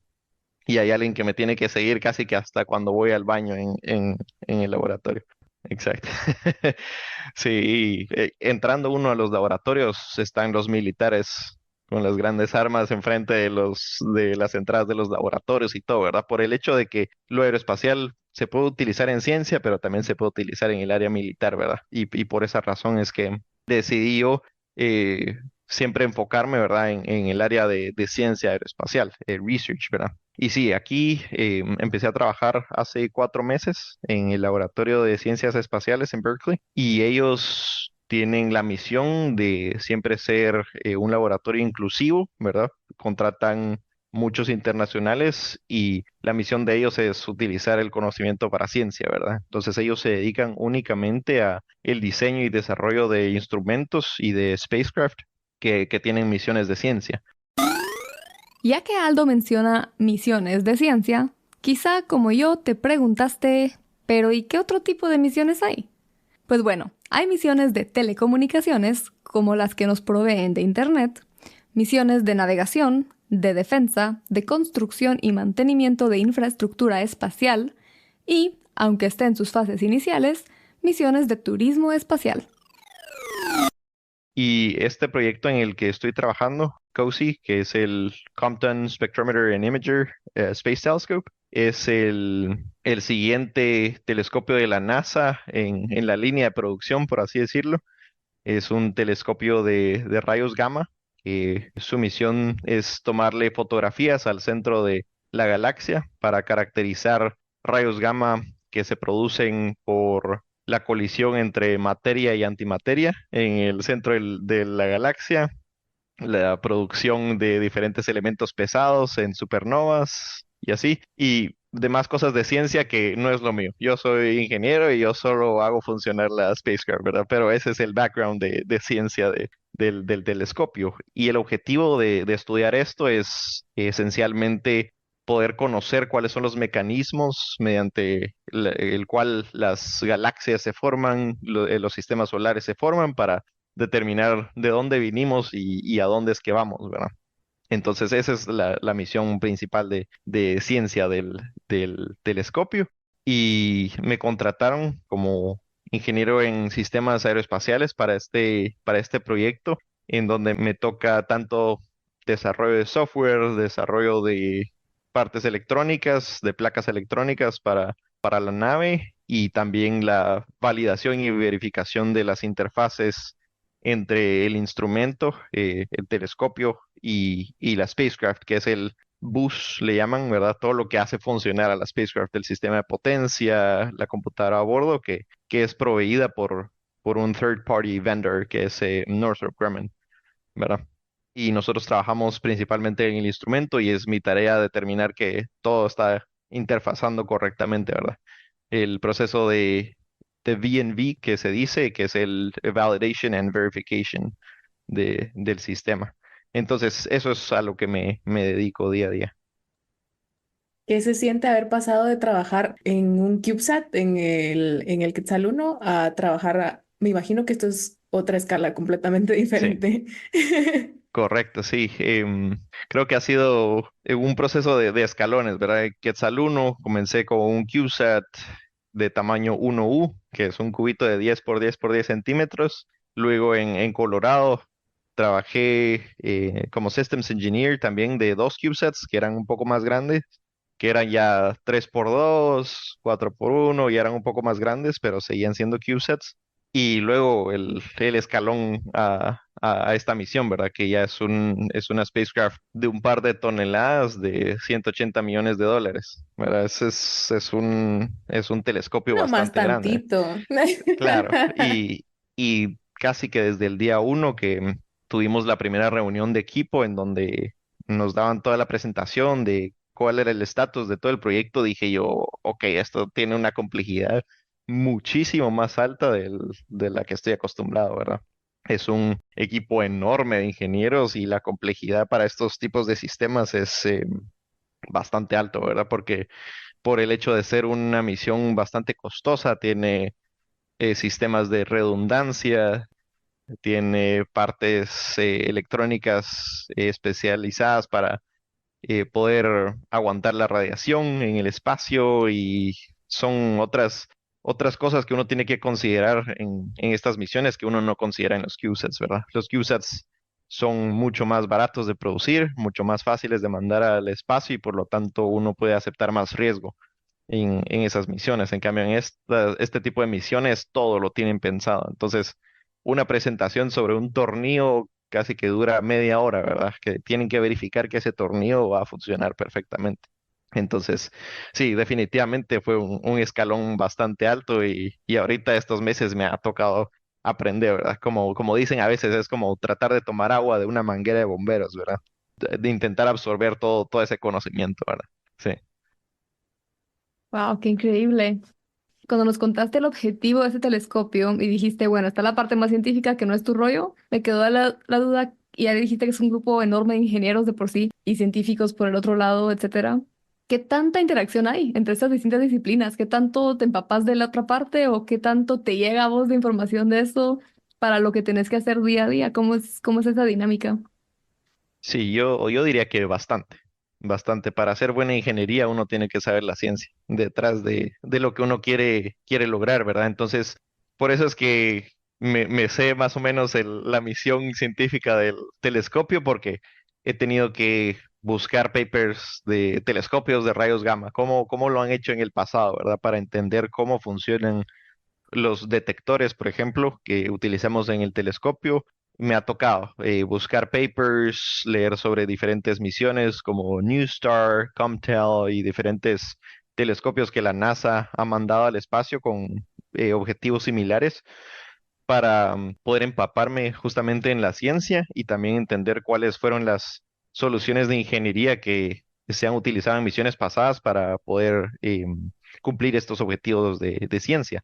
Y hay alguien que me tiene que seguir casi que hasta cuando voy al baño en el laboratorio. Exacto. Sí, y, entrando uno a los laboratorios están los militares con las grandes armas enfrente de las entradas de los laboratorios y todo, ¿verdad? Por el hecho de que lo aeroespacial se puede utilizar en ciencia, pero también se puede utilizar en el área militar, ¿verdad? Y por esa razón es que decidí yo eh, siempre enfocarme, ¿verdad? En el área de ciencia aeroespacial, research, ¿verdad? Y sí, aquí empecé a trabajar hace 4 meses en el Laboratorio de Ciencias Espaciales en Berkeley y ellos tienen la misión de siempre ser un laboratorio inclusivo, ¿verdad? Contratan muchos internacionales y la misión de ellos es utilizar el conocimiento para ciencia, ¿verdad? Entonces ellos se dedican únicamente a el diseño y desarrollo de instrumentos y de spacecraft que tienen misiones de ciencia. Ya que Aldo menciona misiones de ciencia, quizá como yo te preguntaste, pero ¿y qué otro tipo de misiones hay? Pues bueno, hay misiones de telecomunicaciones, como las que nos proveen de Internet, misiones de navegación, de defensa, de construcción y mantenimiento de infraestructura espacial y, aunque esté en sus fases iniciales, misiones de turismo espacial. Y este proyecto en el que estoy trabajando, COSI, que es el Compton Spectrometer and Imager Space Telescope, es el siguiente telescopio de la NASA en la línea de producción, por así decirlo. Es un telescopio de rayos gamma. Su misión es tomarle fotografías al centro de la galaxia para caracterizar rayos gamma que se producen por la colisión entre materia y antimateria en el centro de la galaxia, la producción de diferentes elementos pesados en supernovas y así, y demás cosas de ciencia que no es lo mío. Yo soy ingeniero y yo solo hago funcionar la spacecraft, ¿verdad? Pero ese es el background de ciencia del telescopio. Y el objetivo de estudiar esto es esencialmente poder conocer cuáles son los mecanismos mediante el cual las galaxias se forman, los sistemas solares se forman para determinar de dónde vinimos y a dónde es que vamos, ¿verdad? Entonces, esa es la misión principal de ciencia del telescopio. Y me contrataron como ingeniero en sistemas aeroespaciales para este proyecto, en donde me toca tanto desarrollo de software, desarrollo de partes electrónicas, de placas electrónicas para la nave y también la validación y verificación de las interfaces entre el instrumento, el telescopio y la spacecraft, que es el bus, le llaman, ¿verdad? Todo lo que hace funcionar a la spacecraft, el sistema de potencia, la computadora a bordo, que es proveída por un third party vendor, que es Northrop Grumman, ¿verdad? Y nosotros trabajamos principalmente en el instrumento y es mi tarea determinar que todo está interfazando correctamente, ¿verdad? El proceso de V&V que se dice, que es el Validation and Verification del sistema. Entonces, eso es a lo que me dedico día a día. ¿Qué se siente haber pasado de trabajar en un CubeSat, en el Quetzal 1, a trabajar, me imagino que esto es otra escala completamente Sí, diferente. correcto, sí. Creo que ha sido un proceso de escalones, ¿verdad? Quetzal 1, comencé con un CubeSat de tamaño 1U, que es un cubito de 10 por 10 por 10 centímetros. Luego en Colorado trabajé como Systems Engineer también de dos CubeSats que eran un poco más grandes, que eran ya 3 por 2, 4 por 1 y eran un poco más grandes, pero seguían siendo CubeSats. Y luego el escalón a esta misión, ¿verdad? Que ya es una spacecraft de un par de toneladas de 180 millones de dólares, ¿verdad? Es un telescopio No más bastante grande. tantito. Claro, y casi que desde el día uno que tuvimos la primera reunión de equipo en donde nos daban toda la presentación de cuál era el estatus de todo el proyecto, dije yo, ok, esto tiene una complejidad muchísimo más alta de la que estoy acostumbrado, ¿verdad? Es un equipo enorme de ingenieros y la complejidad para estos tipos de sistemas es bastante alto, ¿verdad? Porque por el hecho de ser una misión bastante costosa, tiene sistemas de redundancia, tiene partes electrónicas especializadas para poder aguantar la radiación en el espacio y son otras cosas que uno tiene que considerar en estas misiones que uno no considera en los CubeSats, ¿verdad? Los CubeSats son mucho más baratos de producir, mucho más fáciles de mandar al espacio y por lo tanto uno puede aceptar más riesgo en esas misiones. En cambio, en este tipo de misiones todo lo tienen pensado. Entonces, una presentación sobre un tornillo casi que dura media hora, ¿verdad? Que tienen que verificar que ese tornillo va a funcionar perfectamente. Entonces, sí, definitivamente fue un escalón bastante alto y ahorita estos meses me ha tocado aprender, ¿verdad? Como dicen a veces, es como tratar de tomar agua de una manguera de bomberos, ¿verdad? De intentar absorber todo ese conocimiento, ¿verdad? Sí. Wow, qué increíble. Cuando nos contaste el objetivo de ese telescopio y dijiste, bueno, está la parte más científica que no es tu rollo, me quedó la duda y ya dijiste que es un grupo enorme de ingenieros de por sí y científicos por el otro lado, etcétera. ¿Qué tanta interacción hay entre estas distintas disciplinas? ¿Qué tanto te empapas de la otra parte o qué tanto te llega a vos de información de eso para lo que tenés que hacer día a día? Cómo es esa dinámica? Sí, yo diría que bastante, bastante. Para hacer buena ingeniería uno tiene que saber la ciencia detrás de lo que uno quiere lograr, ¿verdad? Entonces, por eso es que me sé más o menos la misión científica del telescopio porque he tenido que buscar papers de telescopios de rayos gamma, cómo lo han hecho en el pasado, ¿verdad? Para entender cómo funcionan los detectores, por ejemplo, que utilizamos en el telescopio. Me ha tocado buscar papers, leer sobre diferentes misiones como NewStar, COMTEL y diferentes telescopios que la NASA ha mandado al espacio con objetivos similares para poder empaparme justamente en la ciencia y también entender cuáles fueron las soluciones de ingeniería que se han utilizado en misiones pasadas para poder cumplir estos objetivos de ciencia.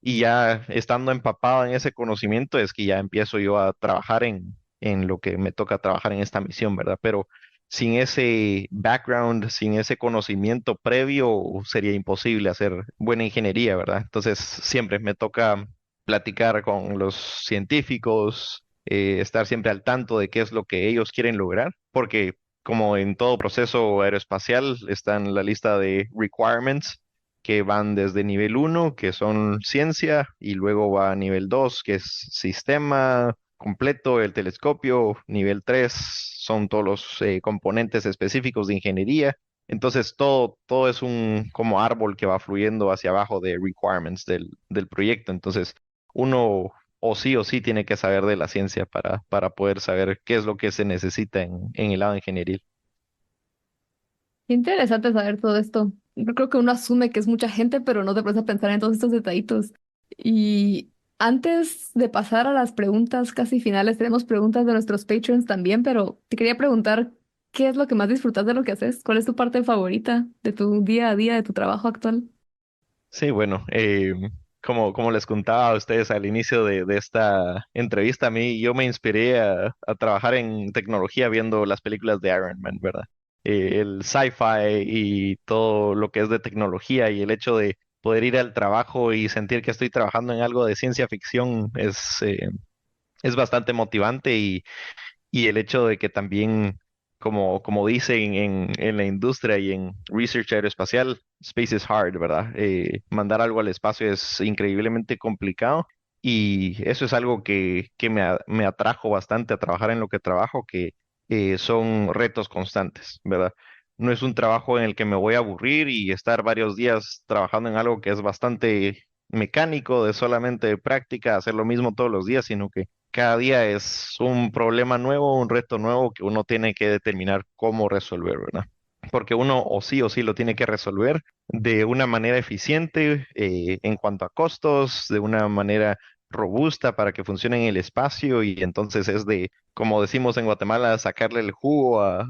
Y ya estando empapado en ese conocimiento es que ya empiezo yo a trabajar en lo que me toca trabajar en esta misión, ¿verdad? Pero sin ese background, sin ese conocimiento previo, sería imposible hacer buena ingeniería, ¿verdad? Entonces siempre me toca platicar con los científicos, estar siempre al tanto de qué es lo que ellos quieren lograr, porque como en todo proceso aeroespacial está en la lista de requirements que van desde nivel uno que son ciencia, y luego va a nivel 2 que es sistema completo, el telescopio, nivel 3 son todos los componentes específicos de ingeniería. Entonces todo es un como árbol que va fluyendo hacia abajo de requirements del proyecto. Entonces uno o sí tiene que saber de la ciencia para poder saber qué es lo que se necesita en el lado ingenieril. Qué interesante saber todo esto. Yo creo que uno asume que es mucha gente, pero no te pones a pensar en todos estos detallitos. Y antes de pasar a las preguntas casi finales, tenemos preguntas de nuestros patrons también, pero te quería preguntar, ¿qué es lo que más disfrutas de lo que haces? ¿Cuál es tu parte favorita de tu día a día, de tu trabajo actual? Sí, bueno, como les contaba a ustedes al inicio de esta entrevista, a mí yo me inspiré a trabajar en tecnología viendo las películas de Iron Man, ¿verdad? El sci-fi y todo lo que es de tecnología y el hecho de poder ir al trabajo y sentir que estoy trabajando en algo de ciencia ficción es bastante motivante y el hecho de que también, como dicen en la industria y en research aeroespacial, space is hard, ¿verdad? Mandar algo al espacio es increíblemente complicado y eso es algo que me atrajo bastante a trabajar en lo que trabajo, que son retos constantes, ¿verdad? No es un trabajo en el que me voy a aburrir y estar varios días trabajando en algo que es bastante mecánico, de solamente práctica, hacer lo mismo todos los días, sino que cada día es un problema nuevo, un reto nuevo que uno tiene que determinar cómo resolver, ¿verdad? Porque uno o sí lo tiene que resolver de una manera eficiente en cuanto a costos, de una manera robusta para que funcione en el espacio y entonces es de, como decimos en Guatemala, sacarle el jugo a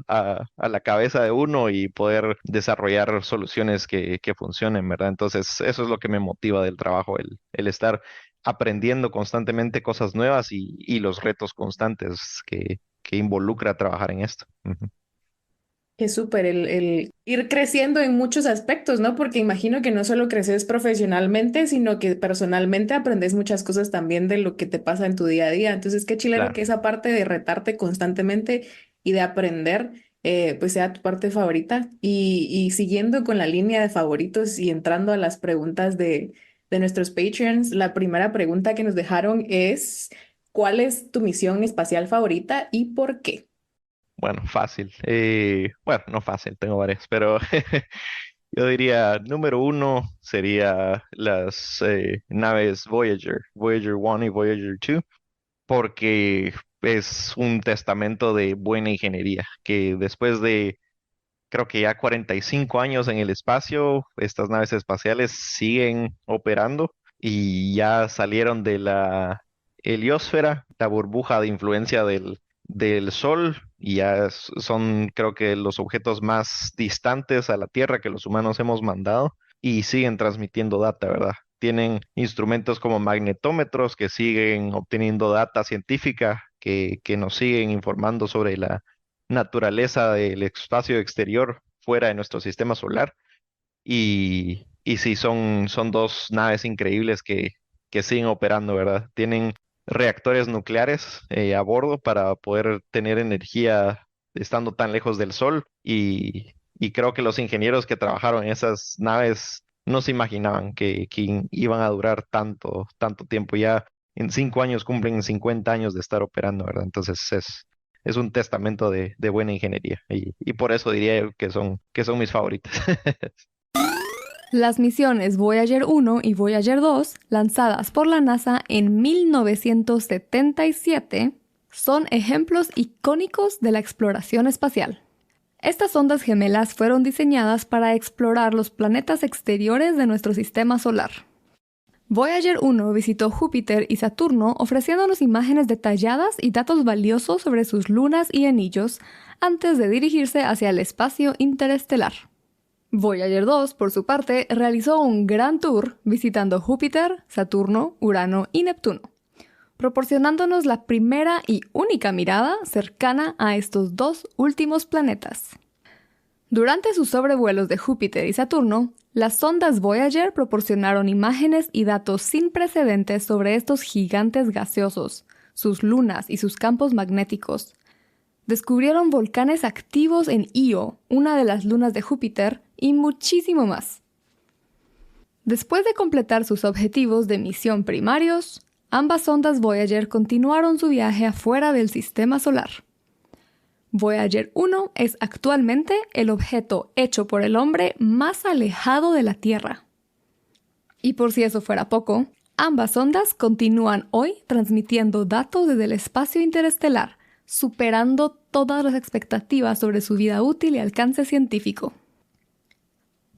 la cabeza de uno y poder desarrollar soluciones que funcionen, ¿verdad? Entonces eso es lo que me motiva del trabajo, el estar aprendiendo constantemente cosas nuevas y los retos constantes que involucra trabajar en esto. Ujú. Es súper el ir creciendo en muchos aspectos, ¿no? Porque imagino que no solo creces profesionalmente, sino que personalmente aprendes muchas cosas también de lo que te pasa en tu día a día. Entonces, qué chilero Claro. que esa parte de retarte constantemente y de aprender, pues sea tu parte favorita. Y siguiendo con la línea de favoritos y entrando a las preguntas de nuestros Patreons, la primera pregunta que nos dejaron es, ¿cuál es tu misión espacial favorita y por qué? Bueno, fácil. Bueno, no fácil, tengo varias, pero yo diría, número uno sería las naves Voyager, Voyager 1 y Voyager 2, porque es un testamento de buena ingeniería, que después de, creo que ya 45 años en el espacio, estas naves espaciales siguen operando y ya salieron de la heliosfera, la burbuja de influencia del Sol, y ya son, creo que, los objetos más distantes a la Tierra que los humanos hemos mandado y siguen transmitiendo data, ¿verdad? Tienen instrumentos como magnetómetros que siguen obteniendo data científica, que nos siguen informando sobre la naturaleza del espacio exterior fuera de nuestro sistema solar. Y sí, son dos naves increíbles que siguen operando, ¿verdad? Tienen reactores nucleares a bordo para poder tener energía estando tan lejos del Sol. Y creo que los ingenieros que trabajaron en esas naves no se imaginaban que iban a durar tanto tiempo. Ya en 5 años cumplen 50 años de estar operando, ¿verdad? Entonces es un testamento de buena ingeniería. Y por eso diría yo que son mis favoritas. Las misiones Voyager 1 y Voyager 2, lanzadas por la NASA en 1977, son ejemplos icónicos de la exploración espacial. Estas sondas gemelas fueron diseñadas para explorar los planetas exteriores de nuestro sistema solar. Voyager 1 visitó Júpiter y Saturno ofreciéndonos imágenes detalladas y datos valiosos sobre sus lunas y anillos antes de dirigirse hacia el espacio interestelar. Voyager 2, por su parte, realizó un gran tour visitando Júpiter, Saturno, Urano y Neptuno, proporcionándonos la primera y única mirada cercana a estos dos últimos planetas. Durante sus sobrevuelos de Júpiter y Saturno, las sondas Voyager proporcionaron imágenes y datos sin precedentes sobre estos gigantes gaseosos, sus lunas y sus campos magnéticos. Descubrieron volcanes activos en Io, una de las lunas de Júpiter, y muchísimo más. Después de completar sus objetivos de misión primarios, ambas sondas Voyager continuaron su viaje afuera del sistema solar. Voyager 1 es actualmente el objeto hecho por el hombre más alejado de la Tierra. Y por si eso fuera poco, ambas sondas continúan hoy transmitiendo datos desde el espacio interestelar, superando todas las expectativas sobre su vida útil y alcance científico.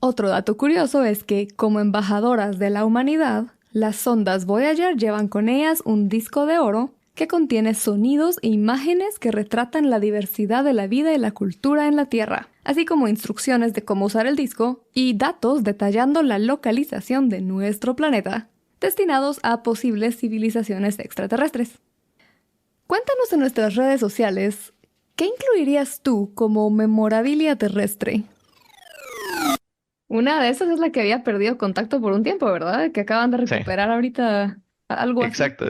Otro dato curioso es que, como embajadoras de la humanidad, las sondas Voyager llevan con ellas un disco de oro que contiene sonidos e imágenes que retratan la diversidad de la vida y la cultura en la Tierra, así como instrucciones de cómo usar el disco y datos detallando la localización de nuestro planeta, destinados a posibles civilizaciones extraterrestres. Cuéntanos en nuestras redes sociales, ¿qué incluirías tú como memorabilia terrestre? Una de esas es la que había perdido contacto por un tiempo, ¿verdad? Que acaban de Sí, recuperar ahorita. algo así. Exacto,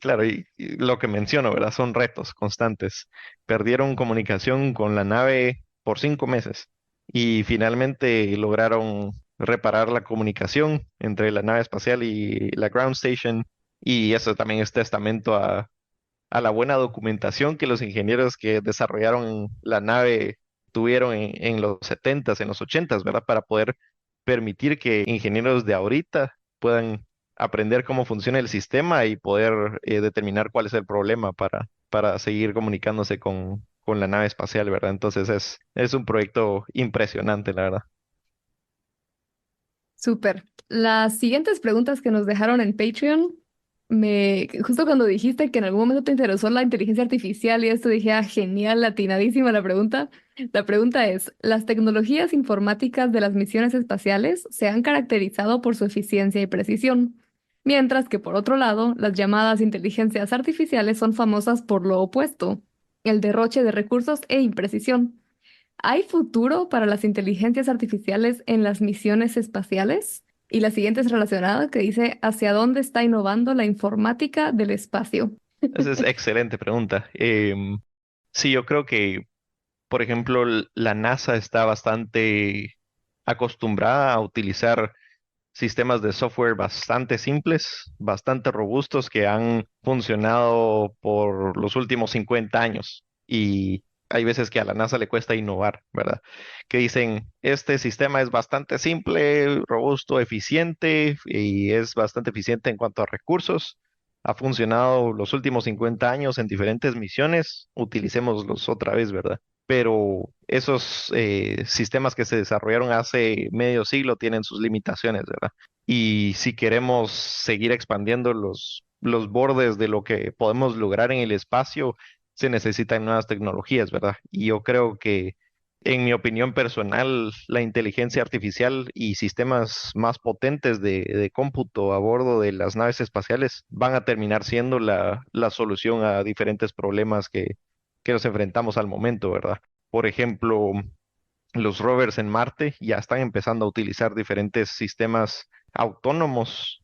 claro, y lo que menciono, ¿verdad? Son retos constantes. Perdieron comunicación con la nave por 5 meses y finalmente lograron reparar la comunicación entre la nave espacial y la ground station, y eso también es testamento a la buena documentación que los ingenieros que desarrollaron la nave tuvieron en los 70s, en los 80s, ¿verdad? Para poder permitir que ingenieros de ahorita puedan aprender cómo funciona el sistema y poder determinar cuál es el problema para seguir comunicándose con la nave espacial, ¿verdad? Entonces es un proyecto impresionante, la verdad. Súper. Las siguientes preguntas que nos dejaron en Patreon, justo cuando dijiste que en algún momento te interesó la inteligencia artificial y esto dije, ah, genial, latinadísima la pregunta. La pregunta es, ¿las tecnologías informáticas de las misiones espaciales se han caracterizado por su eficiencia y precisión? Mientras que por otro lado, las llamadas inteligencias artificiales son famosas por lo opuesto, el derroche de recursos e imprecisión. ¿Hay futuro para las inteligencias artificiales en las misiones espaciales? Y la siguiente es relacionada, que dice, ¿hacia dónde está innovando la informática del espacio? Esa es excelente pregunta. Sí, yo creo que, por ejemplo, la NASA está bastante acostumbrada a utilizar sistemas de software bastante simples, bastante robustos, que han funcionado por los últimos 50 años. Y hay veces que a la NASA le cuesta innovar, ¿verdad? Que dicen, este sistema es bastante simple, robusto, eficiente y es bastante eficiente en cuanto a recursos. Ha funcionado los últimos 50 años en diferentes misiones, utilicémoslos otra vez, ¿verdad? Pero esos sistemas que se desarrollaron hace medio siglo tienen sus limitaciones, ¿verdad? Y si queremos seguir expandiendo los bordes de lo que podemos lograr en el espacio, se necesitan nuevas tecnologías, ¿verdad? Y yo creo que, en mi opinión personal, la inteligencia artificial y sistemas más potentes de cómputo a bordo de las naves espaciales van a terminar siendo la solución a diferentes problemas que nos enfrentamos al momento, ¿verdad? Por ejemplo, los rovers en Marte ya están empezando a utilizar diferentes sistemas autónomos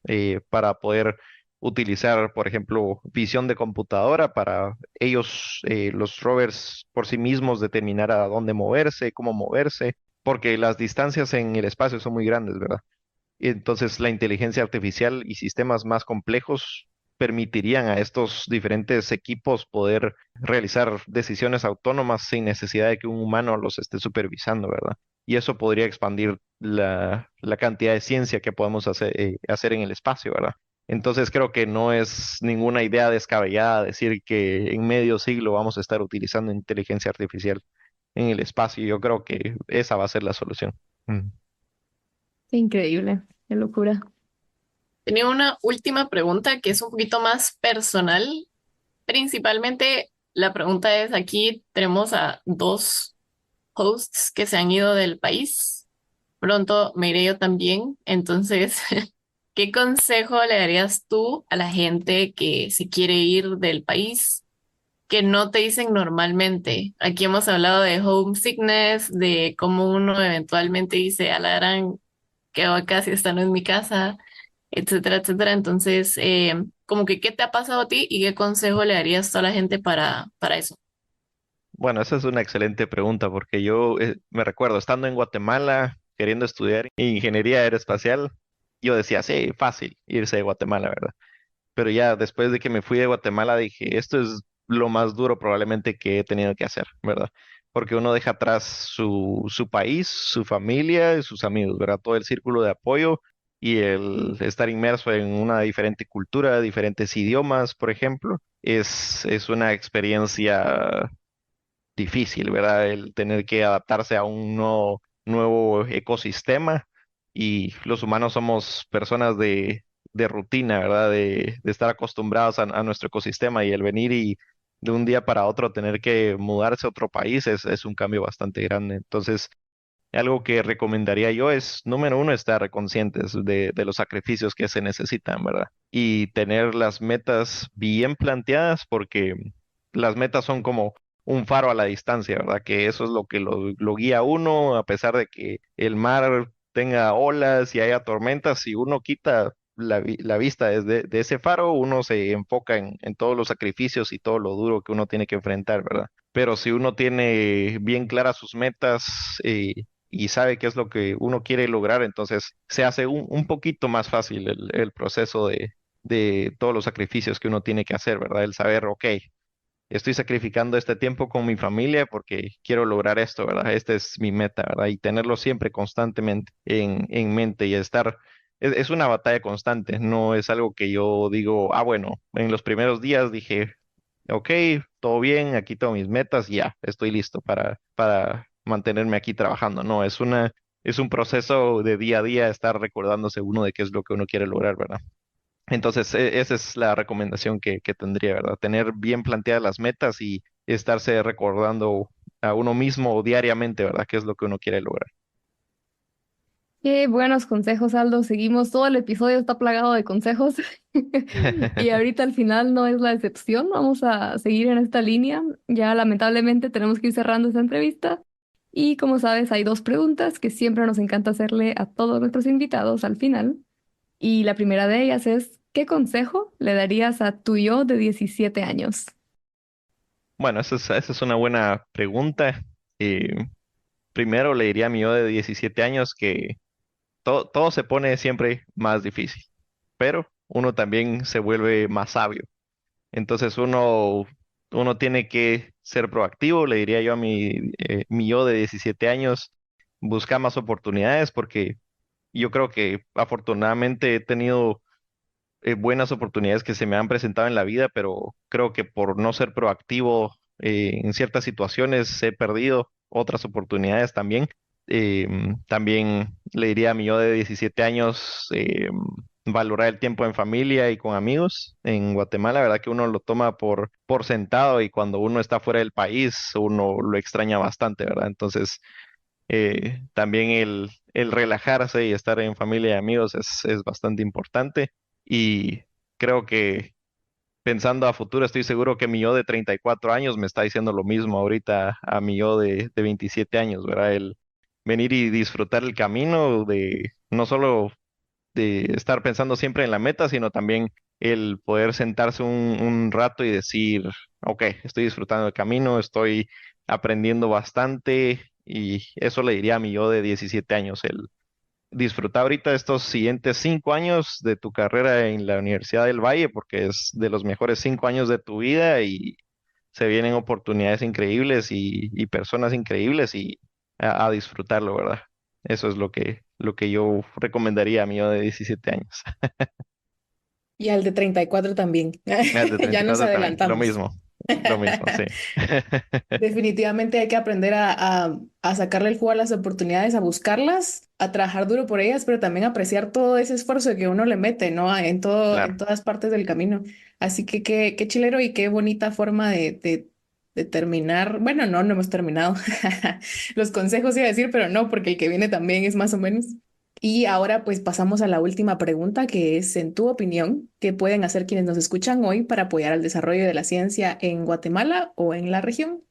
para poder utilizar, por ejemplo, visión de computadora para ellos, los rovers por sí mismos, determinar a dónde moverse, cómo moverse, porque las distancias en el espacio son muy grandes, ¿verdad? Y entonces la inteligencia artificial y sistemas más complejos permitirían a estos diferentes equipos poder realizar decisiones autónomas sin necesidad de que un humano los esté supervisando, ¿verdad? Y eso podría expandir la cantidad de ciencia que podemos hacer en el espacio, ¿verdad? Entonces creo que no es ninguna idea descabellada decir que en medio siglo vamos a estar utilizando inteligencia artificial en el espacio. Yo creo que esa va a ser la solución. Mm. Qué increíble, qué locura. Tenía una última pregunta que es un poquito más personal. Principalmente la pregunta es, aquí tenemos a dos hosts que se han ido del país. Pronto me iré yo también. Entonces, ¿qué consejo le darías tú a la gente que se quiere ir del país que no te dicen normalmente? Aquí hemos hablado de homesickness, de cómo uno eventualmente dice, a la gran, que casi están en mi casa, etcétera, etcétera. Entonces, como que, ¿qué te ha pasado a ti y qué consejo le darías a la gente para eso? Bueno, esa es una excelente pregunta porque yo me recuerdo estando en Guatemala queriendo estudiar ingeniería aeroespacial, yo decía, sí, fácil irse de Guatemala, ¿verdad? Pero ya después de que me fui de Guatemala dije, esto es lo más duro probablemente que he tenido que hacer, ¿verdad? Porque uno deja atrás su país, su familia y sus amigos, ¿verdad? Todo el círculo de apoyo y el estar inmerso en una diferente cultura, diferentes idiomas, por ejemplo, es una experiencia difícil, ¿verdad? El tener que adaptarse a un nuevo ecosistema, y los humanos somos personas de rutina, ¿verdad? De estar acostumbrados a nuestro ecosistema, y el venir y de un día para otro tener que mudarse a otro país es un cambio bastante grande. Entonces, algo que recomendaría yo es, número uno, estar conscientes de los sacrificios que se necesitan, ¿verdad? Y tener las metas bien planteadas, porque las metas son como un faro a la distancia, ¿verdad? Que eso es lo que lo guía a uno, a pesar de que el mar tenga olas y haya tormentas. Si uno quita la vista desde de ese faro, uno se enfoca en todos los sacrificios y todo lo duro que uno tiene que enfrentar, ¿verdad? Pero si uno tiene bien claras sus metas y sabe qué es lo que uno quiere lograr, entonces se hace un poquito más fácil el proceso de todos los sacrificios que uno tiene que hacer, ¿verdad? El saber, ok, estoy sacrificando este tiempo con mi familia porque quiero lograr esto, ¿verdad? Esta es mi meta, ¿verdad? Y tenerlo siempre constantemente en mente y estar, es una batalla constante, no es algo que yo digo, ah, bueno, en los primeros días dije, ok, todo bien, aquí tengo mis metas, ya, estoy listo para mantenerme aquí trabajando. No, es un proceso de día a día estar recordándose uno de qué es lo que uno quiere lograr, ¿verdad? Entonces, esa es la recomendación que tendría, ¿verdad? Tener bien planteadas las metas y estarse recordando a uno mismo diariamente, ¿verdad? ¿Qué es lo que uno quiere lograr? Qué buenos consejos, Aldo. Seguimos, todo el episodio está plagado de consejos y ahorita al final no es la excepción. Vamos a seguir en esta línea. Ya lamentablemente tenemos que ir cerrando esta entrevista. Y como sabes, hay dos preguntas que siempre nos encanta hacerle a todos nuestros invitados al final. Y la primera de ellas es, ¿qué consejo le darías a tu yo de 17 años? Bueno, esa es una buena pregunta. Eh, Primero le diría a mi yo de 17 años que todo se pone siempre más difícil, pero uno también se vuelve más sabio. Entonces uno tiene que ser proactivo, le diría yo a mi yo de 17 años, buscar más oportunidades porque yo creo que afortunadamente he tenido buenas oportunidades que se me han presentado en la vida, pero creo que por no ser proactivo en ciertas situaciones he perdido otras oportunidades también. También le diría a mi yo de 17 años valorar el tiempo en familia y con amigos. En Guatemala, la verdad que uno lo toma por sentado y cuando uno está fuera del país, uno lo extraña bastante, ¿verdad? Entonces, también el relajarse y estar en familia y amigos es bastante importante. Y creo que pensando a futuro, estoy seguro que mi yo de 34 años me está diciendo lo mismo ahorita a mi yo de 27 años, ¿verdad? El venir y disfrutar el camino de no solo de estar pensando siempre en la meta, sino también el poder sentarse un rato y decir, ok, estoy disfrutando el camino, estoy aprendiendo bastante y eso le diría a mi yo de 17 años, el disfrutar ahorita estos siguientes 5 años de tu carrera en la Universidad del Valle, porque es de los mejores 5 años de tu vida y se vienen oportunidades increíbles y personas increíbles y a disfrutarlo, ¿verdad? Eso es lo que yo recomendaría a mi yo de 17 años. Y al de 34 también. El de Ya nos 34 también, adelantamos. lo mismo, sí. Definitivamente hay que aprender a sacarle el jugo a las oportunidades, a buscarlas, a trabajar duro por ellas, pero también apreciar todo ese esfuerzo que uno le mete, ¿no? En todo, en Claro. todas partes del camino. Así que qué chilero y qué bonita forma de terminar. Bueno, no hemos terminado. Los consejos iba a decir, pero no, porque el que viene también es más o menos. Y ahora pues pasamos a la última pregunta, que es, en tu opinión, ¿qué pueden hacer quienes nos escuchan hoy para apoyar al desarrollo de la ciencia en Guatemala o en la región?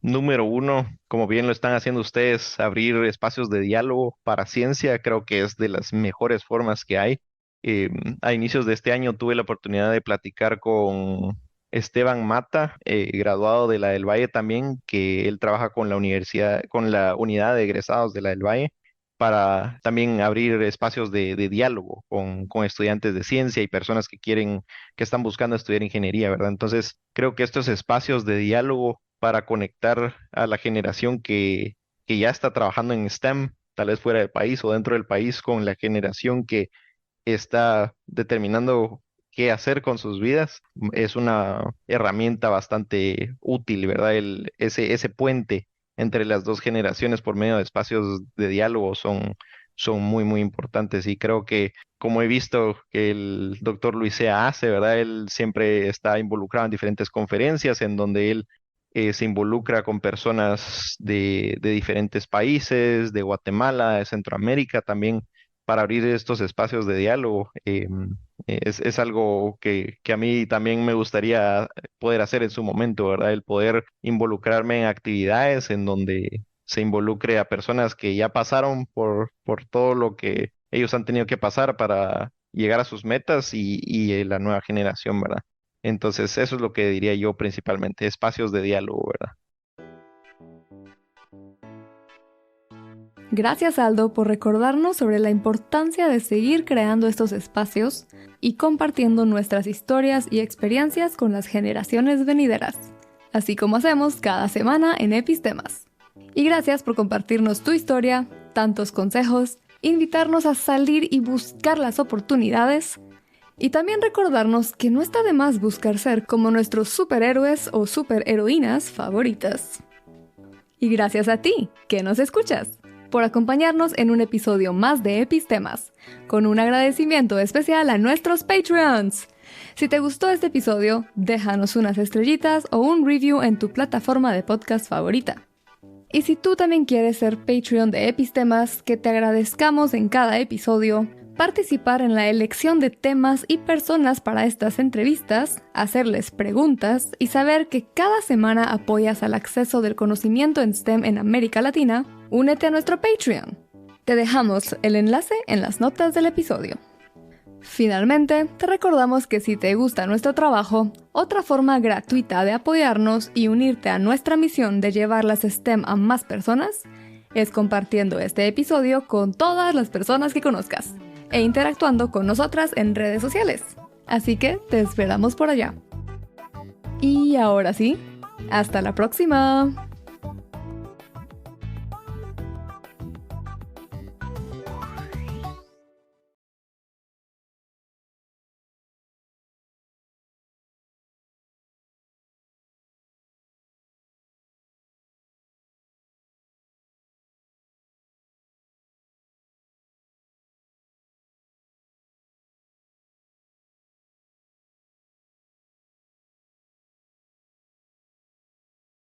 Número uno, como bien lo están haciendo ustedes, abrir espacios de diálogo para ciencia, creo que es de las mejores formas que hay. Eh, a inicios de este año tuve la oportunidad de platicar con Esteban Mata, graduado de la del Valle también, que él trabaja con la universidad, con la unidad de egresados de la del Valle, para también abrir espacios de diálogo con estudiantes de ciencia y personas que quieren, que están buscando estudiar ingeniería, ¿verdad? Entonces, creo que estos espacios de diálogo para conectar a la generación que ya está trabajando en STEM, tal vez fuera del país o dentro del país, con la generación que está determinando qué hacer con sus vidas, es una herramienta bastante útil, ¿verdad? Ese puente entre las dos generaciones por medio de espacios de diálogo son muy, muy importantes y creo que como he visto que el doctor Luisea hace, ¿verdad? Él siempre está involucrado en diferentes conferencias en donde él se involucra con personas de diferentes países, de Guatemala, de Centroamérica también para abrir estos espacios de diálogo. Es algo que a mí también me gustaría poder hacer en su momento, ¿verdad? El poder involucrarme en actividades en donde se involucre a personas que ya pasaron por todo lo que ellos han tenido que pasar para llegar a sus metas y la nueva generación, ¿verdad? Entonces, eso es lo que diría yo principalmente, espacios de diálogo, ¿verdad? Gracias, Aldo, por recordarnos sobre la importancia de seguir creando estos espacios y compartiendo nuestras historias y experiencias con las generaciones venideras, así como hacemos cada semana en Epistemas. Y gracias por compartirnos tu historia, tantos consejos, invitarnos a salir y buscar las oportunidades, y también recordarnos que no está de más buscar ser como nuestros superhéroes o superheroínas favoritas. Y gracias a ti, que nos escuchas, por acompañarnos en un episodio más de Epistemas, con un agradecimiento especial a nuestros Patreons. Si te gustó este episodio, déjanos unas estrellitas o un review en tu plataforma de podcast favorita. Y si tú también quieres ser Patreon de Epistemas, que te agradezcamos en cada episodio, participar en la elección de temas y personas para estas entrevistas, hacerles preguntas y saber que cada semana apoyas al acceso del conocimiento en STEM en América Latina, únete a nuestro Patreon. Te dejamos el enlace en las notas del episodio. Finalmente, te recordamos que si te gusta nuestro trabajo, otra forma gratuita de apoyarnos y unirte a nuestra misión de llevar las STEM a más personas es compartiendo este episodio con todas las personas que conozcas e interactuando con nosotras en redes sociales. Así que te esperamos por allá. Y ahora sí, hasta la próxima.